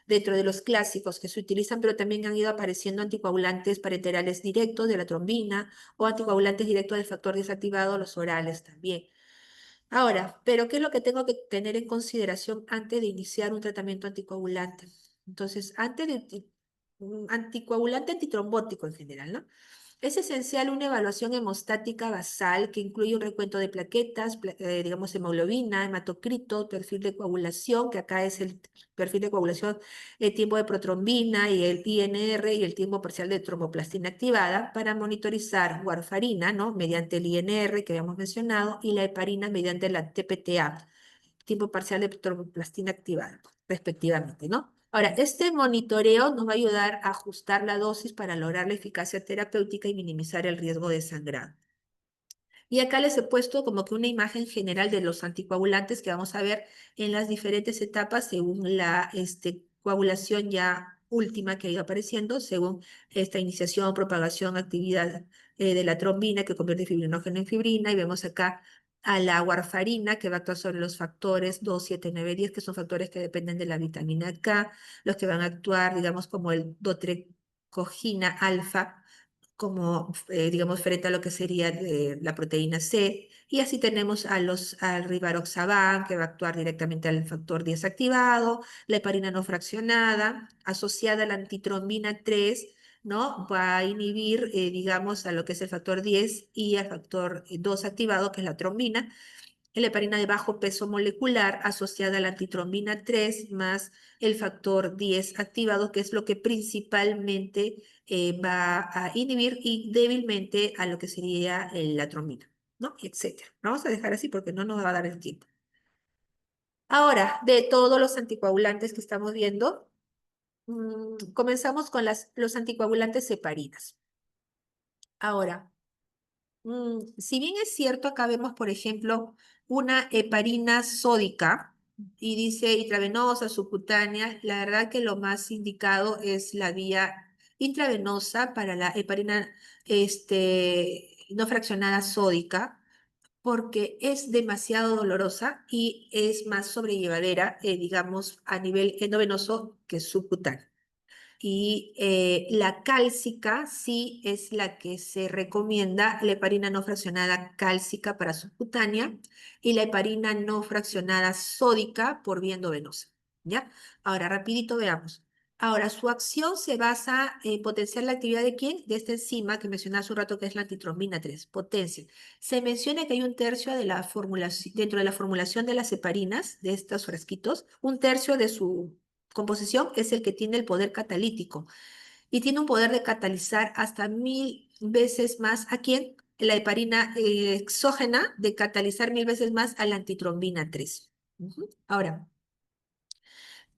dentro de los clásicos que se utilizan, pero también han ido apareciendo anticoagulantes parenterales directos de la trombina o anticoagulantes directos del factor desactivado, los orales también. Ahora, pero ¿qué es lo que tengo que tener en consideración antes de iniciar un tratamiento anticoagulante? Entonces, antes de un anticoagulante antitrombótico en general, ¿no? Es esencial una evaluación hemostática basal que incluye un recuento de plaquetas, digamos hemoglobina, hematocrito, perfil de coagulación, que acá es el perfil de coagulación, el tiempo de protrombina y el INR y el tiempo parcial de tromboplastina activada para monitorizar warfarina, ¿no? Mediante el INR que habíamos mencionado y la heparina mediante la TPTA, tiempo parcial de tromboplastina activada, respectivamente, ¿no? Ahora, este monitoreo nos va a ayudar a ajustar la dosis para lograr la eficacia terapéutica y minimizar el riesgo de sangrado. Y acá les he puesto como que una imagen general de los anticoagulantes que vamos a ver en las diferentes etapas según la coagulación ya última que ha ido apareciendo, según esta iniciación, propagación, actividad de la trombina que convierte fibrinógeno en fibrina. Y vemos acá a la warfarina que va a actuar sobre los factores 2, 7, 9, 10, que son factores que dependen de la vitamina K, los que van a actuar, digamos, como el dotrecogina alfa, como, digamos, frente a lo que sería la proteína C. Y así tenemos al rivaroxaban, que va a actuar directamente al factor 10 activado, la heparina no fraccionada, asociada a la antitrombina 3, ¿no? Va a inhibir, digamos, a lo que es el factor 10 y al factor 2 activado, que es la trombina. La heparina de bajo peso molecular asociada a la antitrombina 3 más el factor 10 activado, que es lo que principalmente va a inhibir y débilmente a lo que sería la trombina, ¿no? Etcétera. Vamos a dejar así porque no nos va a dar el tiempo. Ahora, de todos los anticoagulantes que estamos viendo, comenzamos con los anticoagulantes heparinas. Ahora, si bien es cierto, acá vemos, por ejemplo, una heparina sódica y dice intravenosa, subcutánea, la verdad que lo más indicado es la vía intravenosa para la heparina no fraccionada sódica, porque es demasiado dolorosa y es más sobrellevadera, digamos, a nivel endovenoso que subcutáneo. Y la cálcica sí es la que se recomienda, la heparina no fraccionada cálcica para subcutánea y la heparina no fraccionada sódica por vía endovenosa. ¿Ya? Ahora, rapidito veamos. Ahora, su acción se basa en potenciar la actividad de quién? De esta enzima que mencioné hace un rato que es la antitrombina 3, potencia. Se menciona que hay un tercio de la formulación, dentro de la formulación de las heparinas, de estos frasquitos, un tercio de su composición es el que tiene el poder catalítico y tiene un poder de catalizar hasta 1000 veces más a quién? La heparina exógena de catalizar 1000 veces más a la antitrombina 3. Ahora,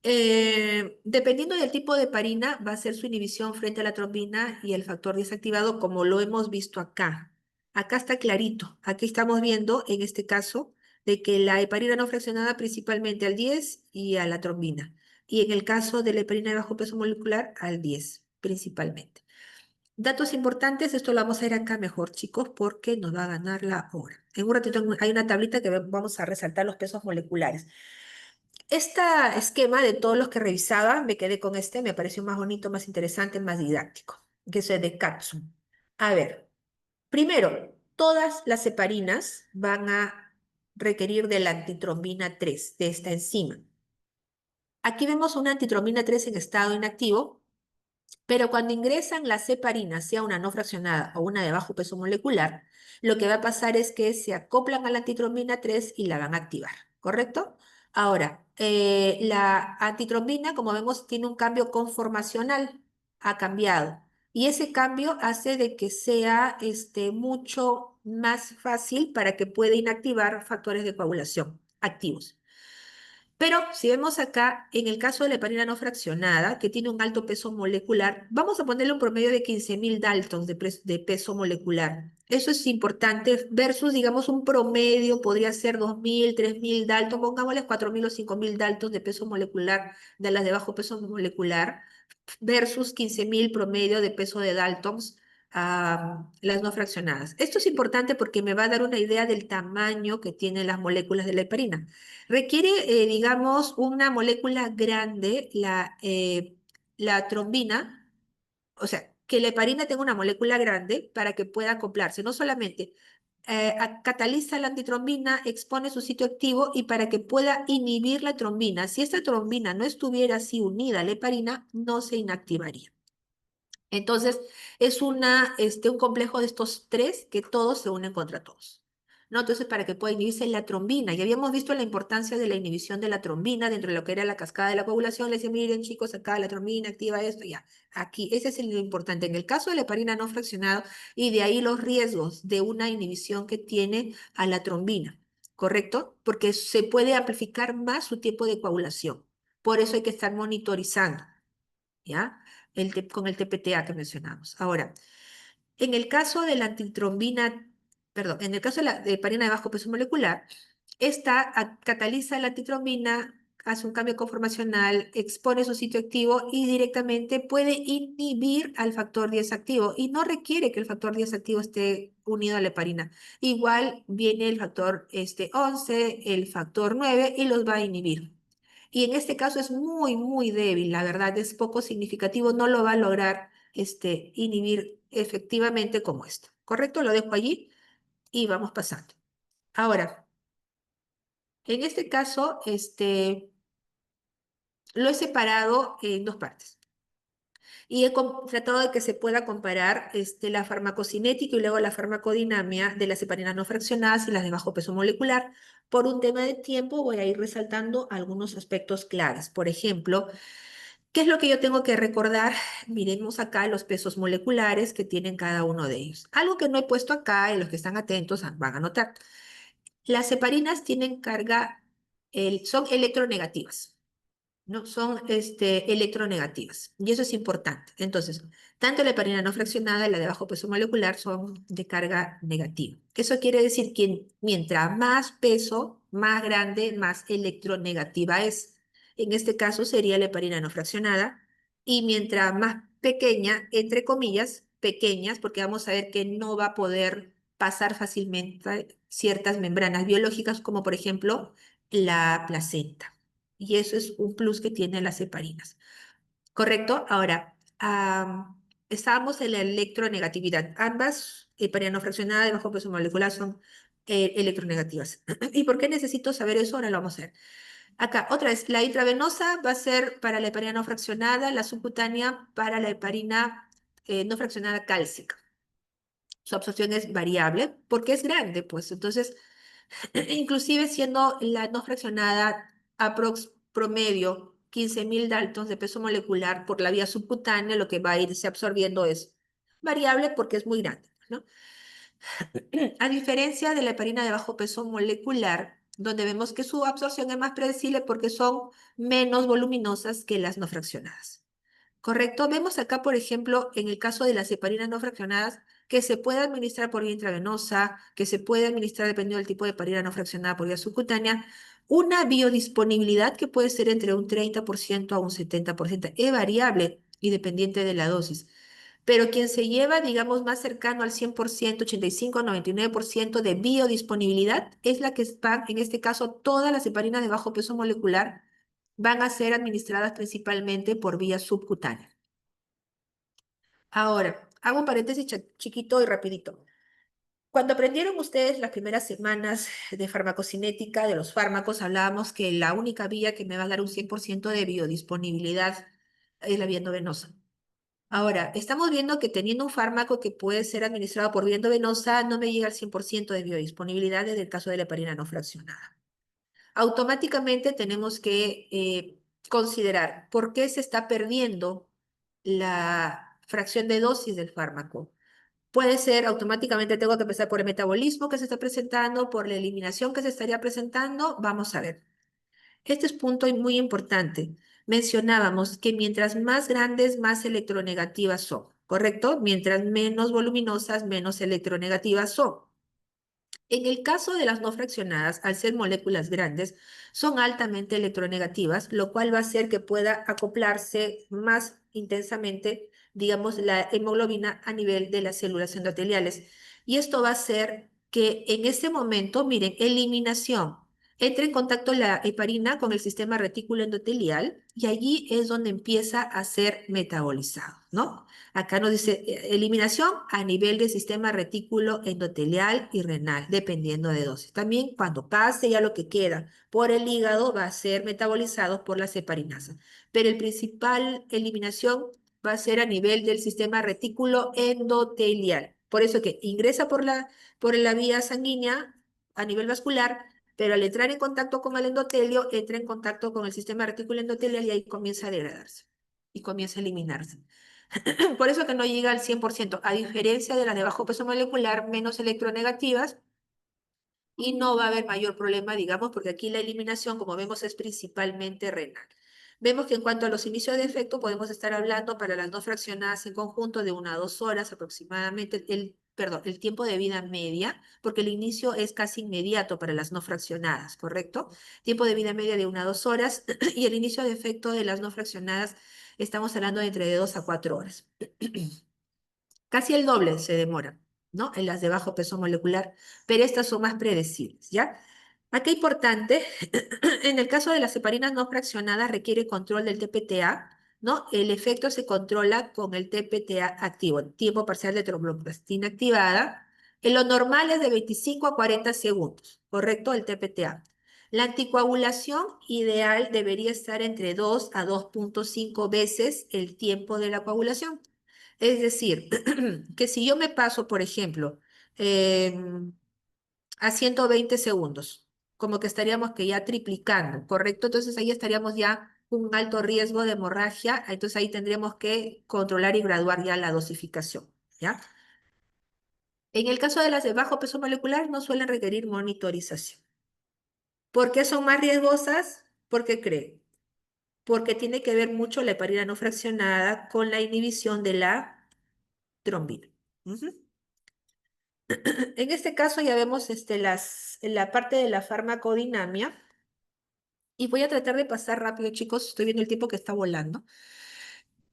dependiendo del tipo de heparina, va a ser su inhibición frente a la trombina y el factor desactivado, como lo hemos visto acá. Acá está clarito. Aquí estamos viendo, en este caso, de que la heparina no fraccionada principalmente al 10 y a la trombina. Y en el caso de la heparina de bajo peso molecular, al 10 principalmente. Datos importantes, esto lo vamos a ir acá mejor, chicos, porque nos va a ganar la hora. En un ratito hay una tablita que vamos a resaltar los pesos moleculares. Este esquema de todos los que revisaba, me quedé con este, me pareció más bonito, más interesante, más didáctico, que es el de Katsun. A ver, primero, todas las heparinas van a requerir de la antitrombina 3, de esta enzima. Aquí vemos una antitrombina 3 en estado inactivo, pero cuando ingresan las heparinas, sea una no fraccionada o una de bajo peso molecular, lo que va a pasar es que se acoplan a la antitrombina 3 y la van a activar, ¿correcto? Ahora, la antitrombina, como vemos, tiene un cambio conformacional, ha cambiado. Y ese cambio hace de que sea mucho más fácil para que pueda inactivar factores de coagulación activos. Pero si vemos acá, en el caso de la heparina no fraccionada, que tiene un alto peso molecular, vamos a ponerle un promedio de 15.000 Daltons de peso molecular. Eso es importante versus, digamos, un promedio, podría ser 2.000, 3.000 Daltons, pongámosles 4.000 o 5.000 Daltons de peso molecular de las de bajo peso molecular versus 15.000 promedio de peso de Daltons a las no fraccionadas. Esto es importante porque me va a dar una idea del tamaño que tienen las moléculas de la heparina. Requiere, digamos, una molécula grande, la trombina, o sea, que la heparina tenga una molécula grande para que pueda acoplarse. No solamente cataliza la antitrombina, expone su sitio activo y para que pueda inhibir la trombina. Si esta trombina no estuviera así unida a la heparina, no se inactivaría. Entonces, es un complejo de estos tres que todos se unen contra todos. ¿No? Entonces, para que pueda inhibirse la trombina. Ya habíamos visto la importancia de la inhibición de la trombina dentro de lo que era la cascada de la coagulación. Les decía, miren, chicos, acá la trombina activa esto, ya. Aquí, ese es lo importante. En el caso de la heparina no fraccionado, y de ahí los riesgos de una inhibición que tiene a la trombina, ¿correcto? Porque se puede amplificar más su tiempo de coagulación. Por eso hay que estar monitorizando. ¿Ya? Con el TPTA que mencionamos. Ahora, en el caso de la antitrombina, perdón, en el caso de la heparina de bajo peso molecular, esta cataliza la antitrombina, hace un cambio conformacional, expone su sitio activo y directamente puede inhibir al factor 10 activo y no requiere que el factor 10 activo esté unido a la heparina. Igual viene el factor 11, el factor 9 y los va a inhibir. Y en este caso es muy, muy débil, la verdad, es poco significativo, no lo va a lograr inhibir efectivamente como esto. ¿Correcto? Lo dejo allí y vamos pasando. Ahora, en este caso, lo he separado en dos partes. Y he tratado de que se pueda comparar la farmacocinética y luego la farmacodinamia de las heparinas no fraccionadas y las de bajo peso molecular. Por un tema de tiempo voy a ir resaltando algunos aspectos claves. Por ejemplo, ¿qué es lo que yo tengo que recordar? Miremos acá los pesos moleculares que tienen cada uno de ellos. Algo que no he puesto acá y los que están atentos van a notar. Las heparinas tienen carga, son electronegativas. ¿No? Son electronegativas. Y eso es importante. Entonces, tanto la heparina no fraccionada y la de bajo peso molecular son de carga negativa. Eso quiere decir que mientras más peso, más grande, más electronegativa es. En este caso sería la heparina no fraccionada. Y mientras más pequeña, entre comillas, pequeñas, porque vamos a ver que no va a poder pasar fácilmente ciertas membranas biológicas, como por ejemplo la placenta. Y eso es un plus que tienen las heparinas. ¿Correcto? Ahora, estábamos en la electronegatividad. Ambas, heparina no fraccionada de bajo peso molecular, son electronegativas. ¿Y por qué necesito saber eso? Ahora lo vamos a ver. Acá, otra vez, la intravenosa va a ser para la heparina no fraccionada, la subcutánea para la heparina no fraccionada cálcica. Su absorción es variable porque es grande, pues. Entonces, inclusive siendo la no fraccionada aprox promedio 15.000 daltons de peso molecular por la vía subcutánea, lo que va a irse absorbiendo es variable porque es muy grande, ¿no? A diferencia de la heparina de bajo peso molecular, donde vemos que su absorción es más predecible porque son menos voluminosas que las no fraccionadas. ¿Correcto? Vemos acá, por ejemplo, en el caso de las heparinas no fraccionadas, que se puede administrar por vía intravenosa, que se puede administrar dependiendo del tipo de heparina no fraccionada por vía subcutánea, una biodisponibilidad que puede ser entre un 30% a un 70%. Es variable y dependiente de la dosis. Pero quien se lleva, digamos, más cercano al 100%, 85, 99% de biodisponibilidad es la que está, en este caso, todas las heparinas de bajo peso molecular van a ser administradas principalmente por vía subcutánea. Ahora, hago un paréntesis chiquito y rapidito. Cuando aprendieron ustedes las primeras semanas de farmacocinética de los fármacos, hablábamos que la única vía que me va a dar un 100% de biodisponibilidad es la vía endovenosa. Ahora, estamos viendo que teniendo un fármaco que puede ser administrado por vía endovenosa, no me llega al 100% de biodisponibilidad desde el caso de la heparina no fraccionada. Automáticamente tenemos que considerar por qué se está perdiendo la fracción de dosis del fármaco. Puede ser automáticamente, tengo que empezar por el metabolismo que se está presentando, por la eliminación que se estaría presentando. Vamos a ver. Este es punto muy importante. Mencionábamos que mientras más grandes, más electronegativas son, ¿correcto? Mientras menos voluminosas, menos electronegativas son. En el caso de las no fraccionadas, al ser moléculas grandes, son altamente electronegativas, lo cual va a hacer que pueda acoplarse más intensamente, digamos, la hemoglobina a nivel de las células endoteliales. Y esto va a hacer que en ese momento, miren, eliminación, entre en contacto la heparina con el sistema retículo endotelial y allí es donde empieza a ser metabolizado, ¿no? Acá nos dice eliminación a nivel del sistema retículo endotelial y renal, dependiendo de dosis. También cuando pase ya lo que queda por el hígado va a ser metabolizado por las heparinasas. Pero el principal eliminación va a ser a nivel del sistema retículo endotelial. Por eso que ingresa por la vía sanguínea a nivel vascular, pero al entrar en contacto con el endotelio, entra en contacto con el sistema retículo endotelial y ahí comienza a degradarse y comienza a eliminarse. Por eso que no llega al 100%, a diferencia de las de bajo peso molecular, menos electronegativas, y no va a haber mayor problema, digamos, porque aquí la eliminación, como vemos, es principalmente renal. Vemos que en cuanto a los inicios de efecto, podemos estar hablando para las no fraccionadas en conjunto de 1 a 2 horas aproximadamente, perdón, el tiempo de vida media, porque el inicio es casi inmediato para las no fraccionadas, ¿correcto? Tiempo de vida media de 1 a 2 horas y el inicio de efecto de las no fraccionadas, estamos hablando de entre 2 a 4 horas. Casi el doble se demora, ¿no? En las de bajo peso molecular, pero estas son más predecibles, ¿ya? Aquí importante, en el caso de las heparinas no fraccionadas requiere control del TPTA, ¿no? El efecto se controla con el TPTA activo, tiempo parcial de tromboplastina activada. En lo normal es de 25 a 40 segundos, ¿correcto? El TPTA. La anticoagulación ideal debería estar entre 2 a 2.5 veces el tiempo de la coagulación. Es decir, que si yo me paso, por ejemplo, a 120 segundos, como que estaríamos que ya triplicando, ¿correcto? Entonces ahí estaríamos ya con un alto riesgo de hemorragia, entonces ahí tendríamos que controlar y graduar ya la dosificación, ¿ya? En el caso de las de bajo peso molecular no suelen requerir monitorización. ¿Por qué son más riesgosas? ¿Por qué creen? Porque tiene que ver mucho la heparina no fraccionada con la inhibición de la trombina. Ujú. En este caso ya vemos la parte de la farmacodinamia y voy a tratar de pasar rápido, chicos, estoy viendo el tiempo que está volando.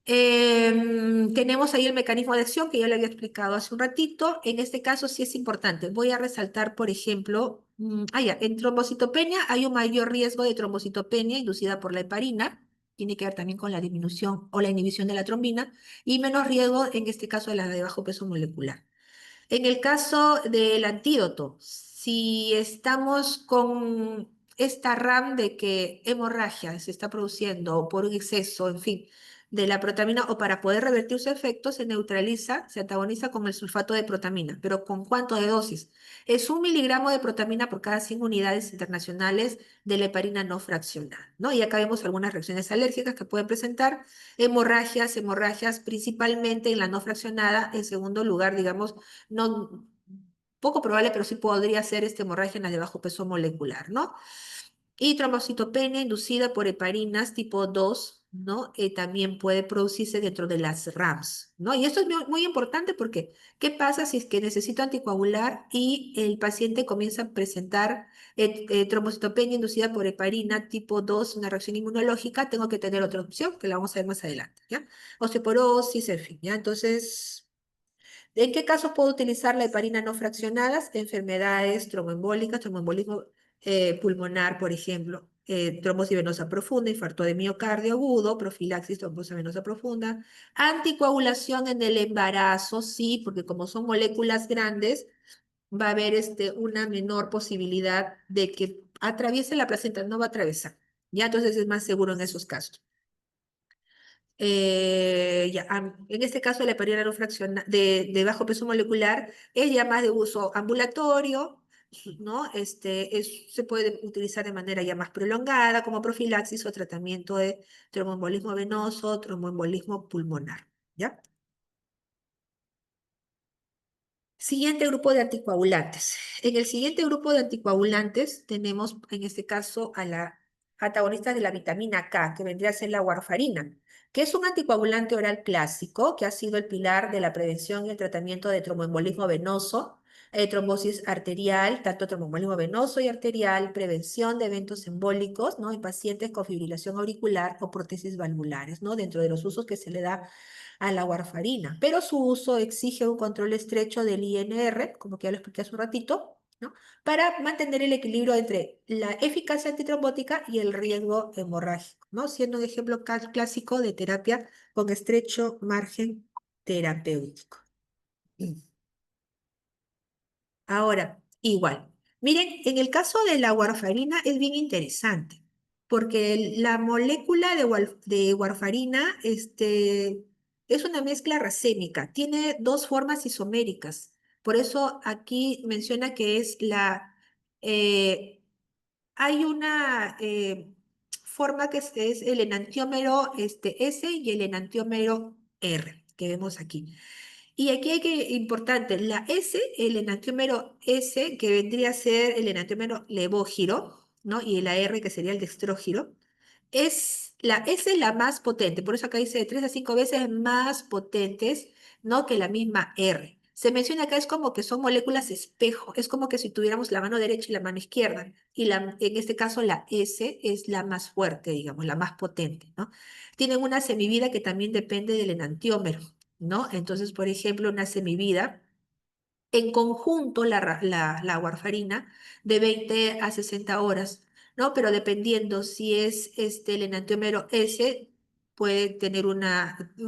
Tenemos ahí el mecanismo de acción que ya le había explicado hace un ratito. En este caso sí es importante. Voy a resaltar, por ejemplo, en trombocitopenia hay un mayor riesgo de trombocitopenia inducida por la heparina. Tiene que ver también con la disminución o la inhibición de la trombina y menos riesgo, en este caso, de la de bajo peso molecular. En el caso del antídoto, si estamos con esta RAM de que hemorragia se está produciendo por un exceso, en fin, de la protamina o para poder revertir su efecto, se neutraliza, se antagoniza con el sulfato de protamina. ¿Pero con cuánto de dosis? Es 1 miligramo de protamina por cada 100 unidades internacionales de la heparina no fraccionada, ¿no? Y acá vemos algunas reacciones alérgicas que pueden presentar hemorragias principalmente en la no fraccionada. En segundo lugar, digamos, no, poco probable, pero sí podría ser hemorragia en las de bajo peso molecular, ¿no? Y trombocitopenia inducida por heparinas tipo 2, ¿no? También puede producirse dentro de las RAMs, ¿no? Y esto es muy importante porque, ¿qué pasa si es que necesito anticoagular y el paciente comienza a presentar trombocitopenia inducida por heparina tipo 2, una reacción inmunológica? Tengo que tener otra opción que la vamos a ver más adelante, ¿ya? Osteoporosis, en fin, ¿ya? Entonces, ¿en qué casos puedo utilizar la heparina no fraccionadas? Enfermedades tromboembólicas, tromboembolismo pulmonar, por ejemplo, trombosis venosa profunda, infarto de miocardio agudo, profilaxis trombosis venosa profunda, anticoagulación en el embarazo, sí, porque como son moléculas grandes, va a haber una menor posibilidad de que atraviese la placenta, no va a atravesar. Ya, entonces es más seguro en esos casos. En este caso, la heparina no de bajo peso molecular es ya más de uso ambulatorio, ¿no? Se puede utilizar de manera ya más prolongada como profilaxis o tratamiento de tromboembolismo venoso, tromboembolismo pulmonar, ¿ya? Siguiente grupo de anticoagulantes. En el siguiente grupo de anticoagulantes tenemos, en este caso, a la antagonista de la vitamina K, que vendría a ser la warfarina, que es un anticoagulante oral clásico que ha sido el pilar de la prevención y el tratamiento de tromboembolismo venoso, trombosis arterial, tanto tromboembolismo venoso y arterial, prevención de eventos embólicos, ¿no? En pacientes con fibrilación auricular o prótesis valvulares, ¿no? Dentro de los usos que se le da a la warfarina, pero su uso exige un control estrecho del INR, como que ya lo expliqué hace un ratito, ¿no? Para mantener el equilibrio entre la eficacia antitrombótica y el riesgo hemorrágico, ¿no? Siendo un ejemplo clásico de terapia con estrecho margen terapéutico. Ahora, igual. Miren, en el caso de la warfarina es bien interesante, porque la molécula de warfarina es una mezcla racémica, tiene dos formas isoméricas. Por eso aquí menciona que hay una forma que es el enantiómero S y el enantiómero R, que vemos aquí. Y aquí hay que, importante, la S, el enantiómero S, que vendría a ser el enantiómero levógiro, ¿no? Y la R, que sería el dextrógiro, la S es la más potente, por eso acá dice de 3 a 5 veces más potentes, ¿no? Que la misma R. Se menciona acá es como que son moléculas espejo, es como que si tuviéramos la mano derecha y la mano izquierda, y en este caso la S es la más fuerte, digamos, la más potente, ¿no? Tienen una semivida que también depende del enantiómero, ¿no? Entonces, por ejemplo, una semivida en conjunto la warfarina de 20 a 60 horas, ¿no? Pero dependiendo si es el enantiómero S, puede tener un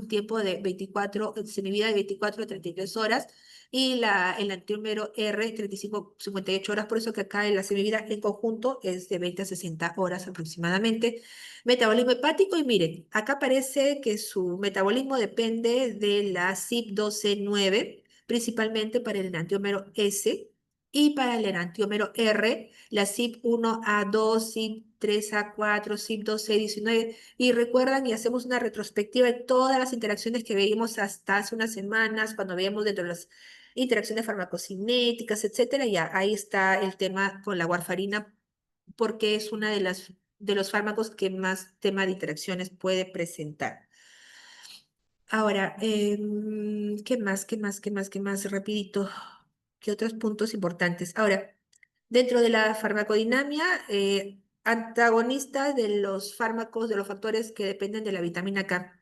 tiempo de 24, semivida de 24 a 33 horas, y el enantiómero R, 35, 58 horas, por eso que acá en la semivida en conjunto es de 20 a 60 horas aproximadamente. Metabolismo hepático, y miren, acá parece que su metabolismo depende de la CYP12-9, principalmente para el enantiómero S, y para el enantiómero R, la CYP1A2, CYP3A4, CYP12A19. Y recuerdan, y hacemos una retrospectiva de todas las interacciones que veíamos hasta hace unas semanas, cuando veíamos dentro de las interacciones farmacocinéticas, etcétera. Ya ahí está el tema con la warfarina, porque es una de los fármacos que más tema de interacciones puede presentar. Ahora, ¿qué más? ¿Qué más? ¿Qué más? ¿Qué más? Rapidito. ¿Qué otros puntos importantes? Ahora, dentro de la farmacodinamia, antagonistas de los fármacos, de los factores que dependen de la vitamina K.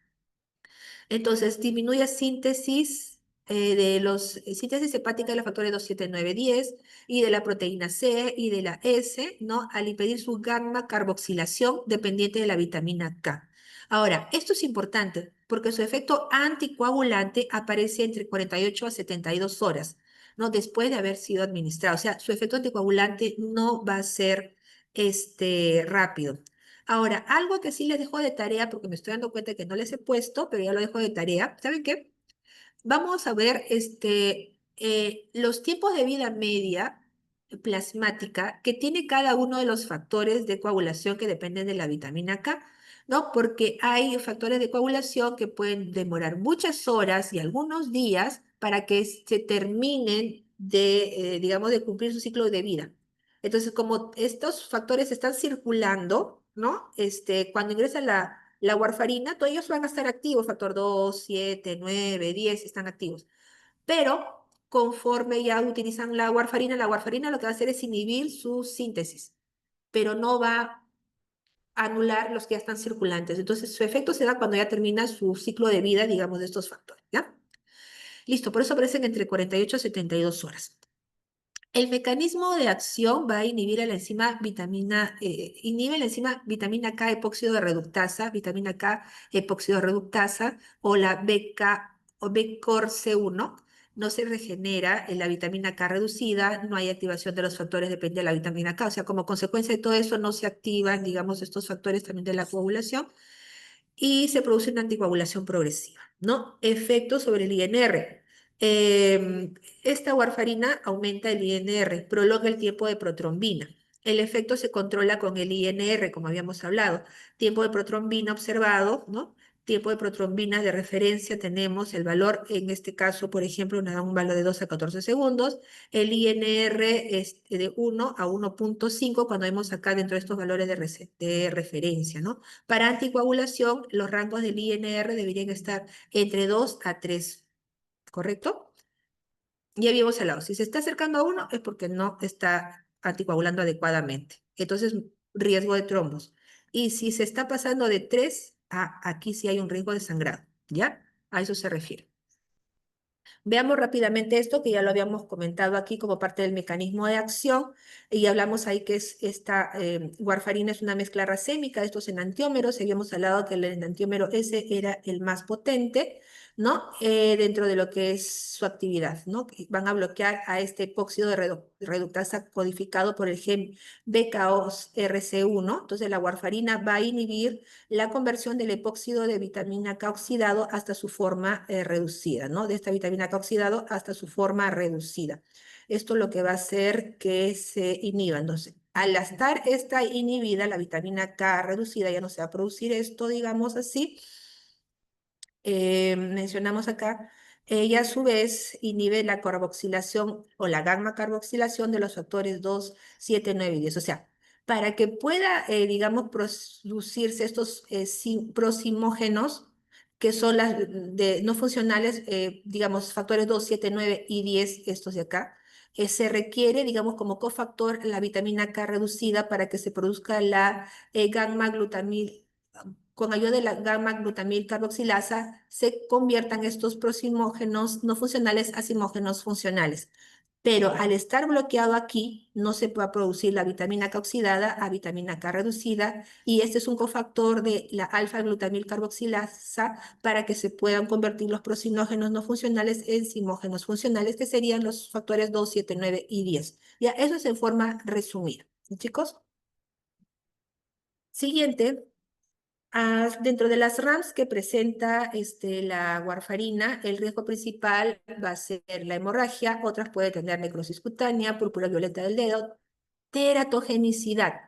Entonces, disminuye síntesis síntesis hepática de los factores 2, 7, 9, 10 y de la proteína C y de la S, ¿no? Al impedir su gamma carboxilación dependiente de la vitamina K. Ahora, esto es importante porque su efecto anticoagulante aparece entre 48 a 72 horas, ¿no? Después de haber sido administrado. O sea, su efecto anticoagulante no va a ser rápido. Ahora, algo que sí les dejo de tarea, porque me estoy dando cuenta que no les he puesto, pero ya lo dejo de tarea. ¿Saben qué? Vamos a ver los tiempos de vida media plasmática que tiene cada uno de los factores de coagulación que dependen de la vitamina K, ¿no? Porque hay factores de coagulación que pueden demorar muchas horas y algunos días para que se terminen digamos, de cumplir su ciclo de vida. Entonces, como estos factores están circulando, ¿no? Cuando ingresa la warfarina, todos ellos van a estar activos, factor 2, 7, 9, 10 están activos. Pero conforme ya utilizan la warfarina lo que va a hacer es inhibir su síntesis, pero no va a anular los que ya están circulantes. Entonces, su efecto se da cuando ya termina su ciclo de vida, digamos, de estos factores, ¿ya? Listo, por eso aparecen entre 48 y 72 horas. El mecanismo de acción va a inhibir a la enzima inhibe la enzima vitamina K epóxido de reductasa, vitamina K epóxido de reductasa o la BK o BCOR-C1. No se regenera en la vitamina K reducida, no hay activación de los factores depende de la vitamina K. O sea, como consecuencia de todo eso no se activan, digamos, estos factores también de la coagulación y se produce una anticoagulación progresiva, ¿no? Efecto sobre el INR. Esta warfarina aumenta el INR, prolonga el tiempo de protrombina. El efecto se controla con el INR, como habíamos hablado. Tiempo de protrombina observado, ¿no? Tiempo de protrombina de referencia tenemos el valor, en este caso, por ejemplo, nos da un valor de 2 a 14 segundos. El INR es de 1 a 1,5 cuando vemos acá dentro de estos valores de referencia, ¿no? Para anticoagulación, los rangos del INR deberían estar entre 2 a 3, ¿correcto? Ya habíamos hablado, si se está acercando a 1 es porque no está anticoagulando adecuadamente. Entonces, riesgo de trombos. Y si se está pasando de 3 aquí sí hay un riesgo de sangrado, ¿ya? A eso se refiere. Veamos rápidamente esto, que ya lo habíamos comentado aquí como parte del mecanismo de acción, y hablamos ahí que esta warfarina es una mezcla racémica de estos enantiómeros, habíamos hablado que el enantiómero S era el más potente, ¿no? Dentro de lo que es su actividad, ¿no? Que van a bloquear a este epóxido de reductasa codificado por el gen BKORC1, entonces la warfarina va a inhibir la conversión del epóxido de vitamina K oxidado hasta su forma reducida, ¿no? De esta vitamina K oxidado hasta su forma reducida. Esto lo que va a hacer que se inhiba. Entonces, al estar esta inhibida, la vitamina K reducida, ya no se va a producir esto, digamos así, mencionamos acá, ella a su vez inhibe la carboxilación o la gamma carboxilación de los factores 2, 7, 9 y 10. O sea, para que pueda, digamos, producirse estos prosimógenos, que son las no funcionales, digamos, factores 2, 7, 9 y 10, estos de acá, se requiere, digamos, como cofactor la vitamina K reducida para que se produzca la gamma glutamil con ayuda de la gamma glutamil carboxilasa, se conviertan estos prosimógenos no funcionales a simógenos funcionales. Pero al estar bloqueado aquí, no se puede producir la vitamina K oxidada a vitamina K reducida, y este es un cofactor de la alfa-glutamil carboxilasa para que se puedan convertir los prosinógenos no funcionales en simógenos funcionales, que serían los factores 2, 7, 9 y 10. Ya, eso es en forma resumida. ¿Sí, chicos? Siguiente. Dentro de las RAMs que presenta la warfarina, el riesgo principal va a ser la hemorragia, otras puede tener necrosis cutánea, púrpura violeta del dedo, teratogenicidad,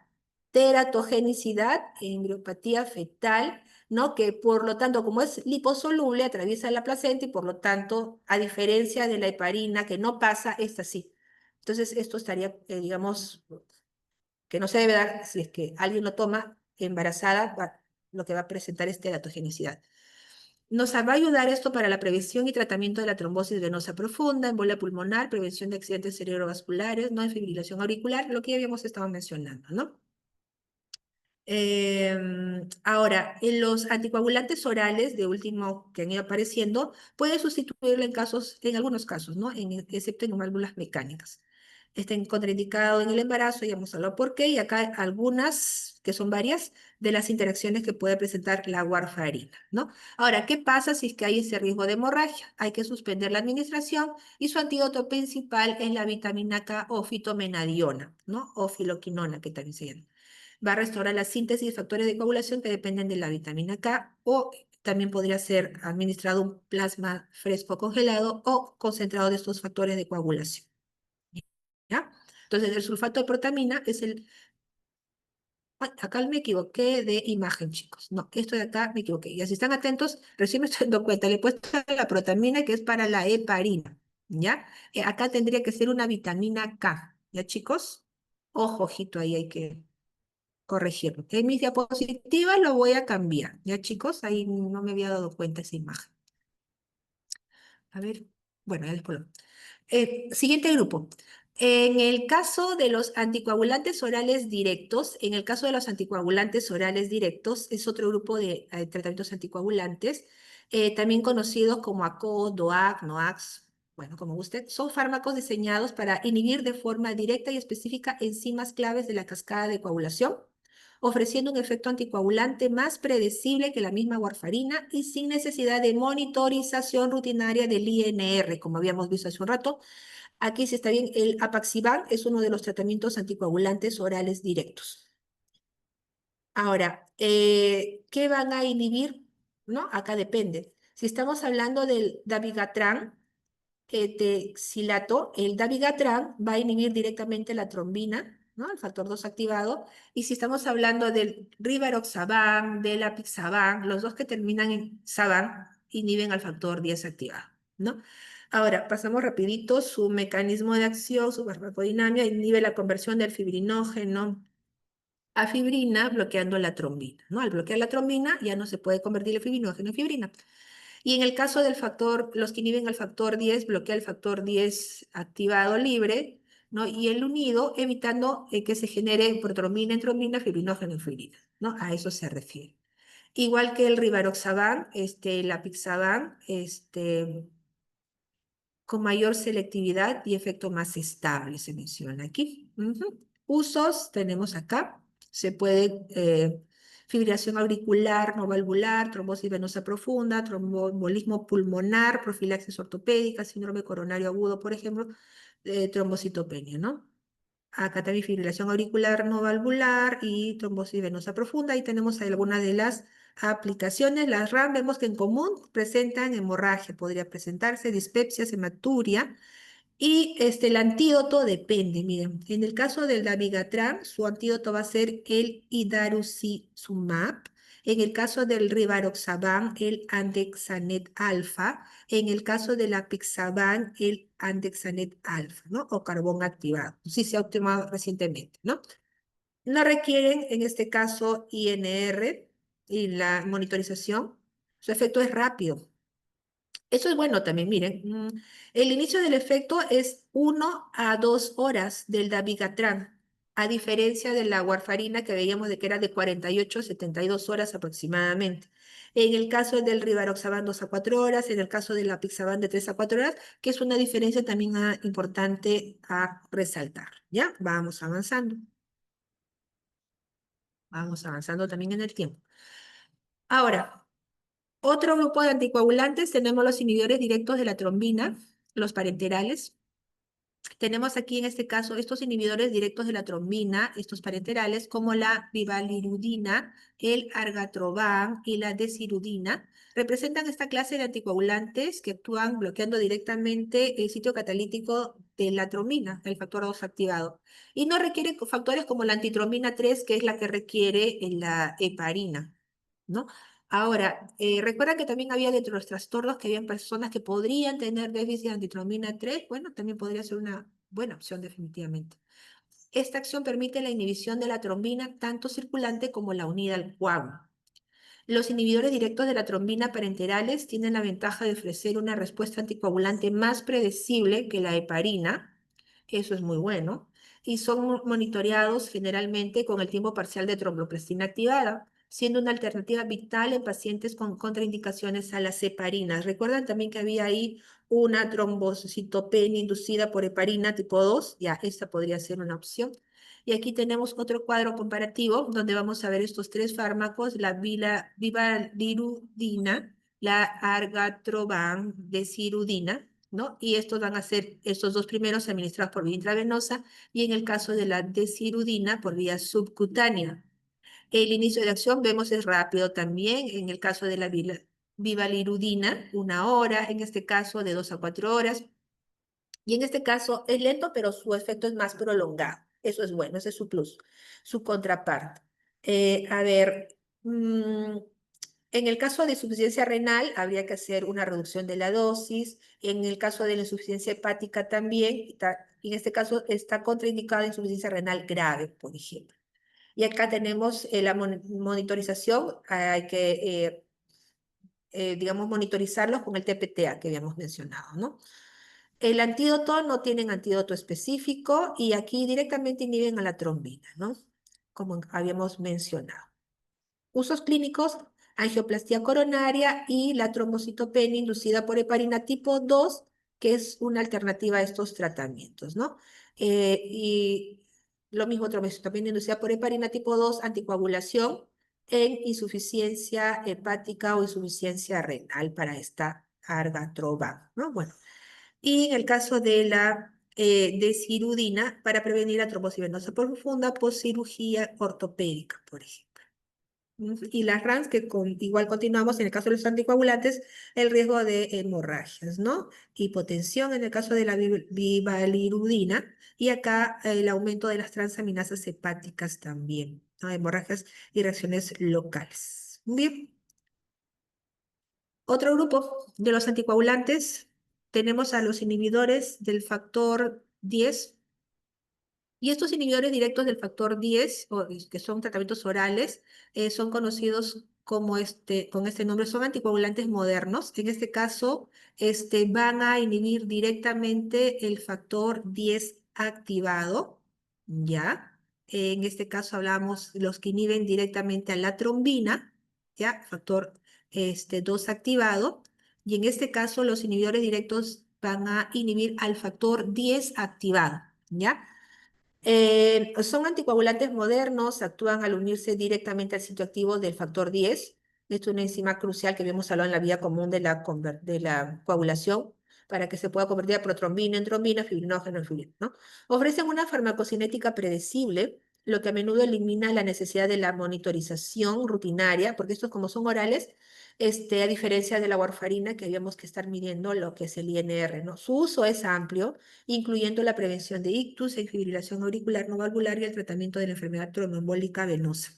teratogenicidad, embriopatía fetal, ¿no? Que por lo tanto, como es liposoluble, atraviesa la placenta y por lo tanto, a diferencia de la heparina que no pasa, esta sí. Entonces, esto estaría, digamos, que no se debe dar si es que alguien lo toma embarazada, lo que va a presentar es teratogenicidad. Nos va a ayudar esto para la prevención y tratamiento de la trombosis venosa profunda, embolia pulmonar, prevención de accidentes cerebrovasculares, no de fibrilación auricular, lo que ya habíamos estado mencionando, ¿no? Ahora, en los anticoagulantes orales, de último que han ido apareciendo, puede sustituirlo en algunos casos, ¿no? Excepto en válvulas mecánicas. Estén contraindicado en el embarazo, ya hemos hablado por qué, y acá hay algunas, que son varias, de las interacciones que puede presentar la warfarina, ¿no? Ahora, ¿qué pasa si es que hay ese riesgo de hemorragia? Hay que suspender la administración y su antídoto principal es la vitamina K o fitomenadiona, ¿no? O filoquinona, que también se llama. Va a restaurar la síntesis de factores de coagulación que dependen de la vitamina K o también podría ser administrado un plasma fresco congelado o concentrado de estos factores de coagulación. ¿Ya? Entonces, el sulfato de protamina es el... Ay, acá me equivoqué de imagen, chicos. No, esto de acá me equivoqué. Y si están atentos, recién me estoy dando cuenta. Le he puesto la protamina que es para la heparina. ¿Ya? Acá tendría que ser una vitamina K. ¿Ya, chicos? Ojo, ojito, ahí hay que corregirlo. En mis diapositivas lo voy a cambiar. ¿Ya, chicos? Ahí no me había dado cuenta esa imagen. A ver, bueno, ya después lo... Siguiente grupo. En el caso de los anticoagulantes orales directos, en el caso de los anticoagulantes orales directos, es otro grupo de tratamientos anticoagulantes, también conocidos como ACO, DOAC, NOACs, bueno, como usted, son fármacos diseñados para inhibir de forma directa y específica enzimas claves de la cascada de coagulación, ofreciendo un efecto anticoagulante más predecible que la misma warfarina y sin necesidad de monitorización rutinaria del INR, como habíamos visto hace un rato. Aquí sí está bien, el Apaxiban es uno de los tratamientos anticoagulantes orales directos. Ahora, ¿qué van a inhibir? ¿No? Acá depende. Si estamos hablando del dabigatran, texilato, el dabigatran va a inhibir directamente la trombina, ¿no? El factor 2 activado. Y si estamos hablando del rivaroxaban, del apixaban, los dos que terminan en saban inhiben al factor 10 activado, ¿no? Ahora, pasamos rapidito su mecanismo de acción, su farmacodinámica, inhibe la conversión del fibrinógeno a fibrina bloqueando la trombina, ¿no? Al bloquear la trombina ya no se puede convertir el fibrinógeno en fibrina. Y en el caso del factor, los que inhiben el factor 10, bloquea el factor 10 activado libre, ¿no? Y el unido, evitando que se genere protrombina en trombina, fibrinógeno en fibrina, ¿no? A eso se refiere. Igual que el rivaroxaban, el apixaban, con mayor selectividad y efecto más estable, se menciona aquí. Usos tenemos acá. Se puede fibrilación auricular no valvular, trombosis venosa profunda, tromboembolismo pulmonar, profilaxis ortopédica, síndrome coronario agudo, por ejemplo, trombocitopenia, ¿no? Acá también fibrilación auricular no valvular y trombosis venosa profunda. Ahí tenemos algunas de las aplicaciones. Las RAM vemos que en común presentan hemorragia, podría presentarse dispepsia, hematuria. Y el antídoto depende, miren, en el caso del dabigatran, su antídoto va a ser el idarucizumab. En el caso del rivaroxaban, el andexanet alfa. En el caso del apixaban, el andexanet alfa, ¿no? O carbón activado. Sí se ha optimado recientemente, ¿no? No requieren, en este caso, INR y la monitorización. Su efecto es rápido. Eso es bueno también, miren. El inicio del efecto es 1 a 2 horas del dabigatran, a diferencia de la warfarina que veíamos de que era de 48 a 72 horas aproximadamente. En el caso del rivaroxaban 2 a 4 horas, en el caso del apixaban de 3 a 4 horas, que es una diferencia también importante a resaltar. ¿Ya? Vamos avanzando. Vamos avanzando también en el tiempo. Ahora, otro grupo de anticoagulantes tenemos los inhibidores directos de la trombina, los parenterales. Tenemos aquí en este caso estos inhibidores directos de la trombina, estos parenterales, como la bivalirudina, el argatroban y la desirudina. Representan esta clase de anticoagulantes que actúan bloqueando directamente el sitio catalítico de la trombina, el factor 2 activado. Y no requieren factores como la antitrombina 3, que es la que requiere la heparina, ¿no? Ahora, recuerda que también había dentro de los trastornos que habían personas que podrían tener déficit de antitrombina 3. Bueno, también podría ser una buena opción definitivamente. Esta acción permite la inhibición de la trombina tanto circulante como la unida al coágulo. Los inhibidores directos de la trombina parenterales tienen la ventaja de ofrecer una respuesta anticoagulante más predecible que la heparina, Eso es muy bueno. Y son monitoreados generalmente con el tiempo parcial de tromboplastina activada, siendo una alternativa vital en pacientes con contraindicaciones a las heparinas. Recuerdan también que había ahí una trombocitopenia inducida por heparina tipo 2. Ya, esta podría ser una opción. Y aquí tenemos otro cuadro comparativo donde vamos a ver estos tres fármacos, la vivalirudina, la argatroban desirudina, ¿no? Y estos van a ser estos dos primeros administrados por vía intravenosa y en el caso de la desirudina por vía subcutánea. El inicio de acción vemos es rápido también, en el caso de la vivalirudina, 1 hora, en este caso de 2 a 4 horas. Y en este caso es lento, pero su efecto es más prolongado. Eso es bueno, ese es su plus, su contraparte. A ver, en el caso de insuficiencia renal, habría que hacer una reducción de la dosis. En el caso de la insuficiencia hepática también, en este caso está contraindicada insuficiencia renal grave, por ejemplo. Y acá tenemos la monitorización, hay que, digamos, monitorizarlos con el TPTA que habíamos mencionado, ¿no? El antídoto no tienen antídoto específico y aquí directamente inhiben a la trombina, ¿no? Como habíamos mencionado. Usos clínicos, angioplastia coronaria y la trombocitopenia inducida por heparina tipo 2, que es una alternativa a estos tratamientos, ¿no? Y lo mismo, trombocitopenia inducida por heparina tipo 2, anticoagulación en insuficiencia hepática o insuficiencia renal para esta argatroban, ¿no? Bueno, y en el caso de la desirudina, para prevenir la trombosis venosa profunda post cirugía ortopédica, por ejemplo. Y las RANS, que igual continuamos, en el caso de los anticoagulantes, el riesgo de hemorragias, ¿no? Hipotensión en el caso de la bivalirudina, y acá el aumento de las transaminasas hepáticas también, ¿no? Hemorragias y reacciones locales. Bien. Otro grupo de los anticoagulantes, tenemos a los inhibidores del factor 10. Y estos inhibidores directos del factor 10, que son tratamientos orales, son conocidos como con este nombre, son anticoagulantes modernos. En este caso, van a inhibir directamente el factor 10 activado, ¿ya? En este caso hablamos de los que inhiben directamente a la trombina, ¿ya? Factor 2 activado. Y en este caso, los inhibidores directos van a inhibir al factor 10 activado, ¿ya? Son anticoagulantes modernos, actúan al unirse directamente al sitio activo del factor 10. Esto es una enzima crucial que habíamos hablado en la vía común de la coagulación para que se pueda convertir a protrombina en trombina, fibrinógeno en fibrina, ¿no? Ofrecen una farmacocinética predecible, lo que a menudo elimina la necesidad de la monitorización rutinaria, porque estos como son orales, a diferencia de la warfarina que habíamos que estar midiendo lo que es el INR, ¿no? Su uso es amplio, incluyendo la prevención de ictus, fibrilación auricular no valvular y el tratamiento de la enfermedad tromboembólica venosa.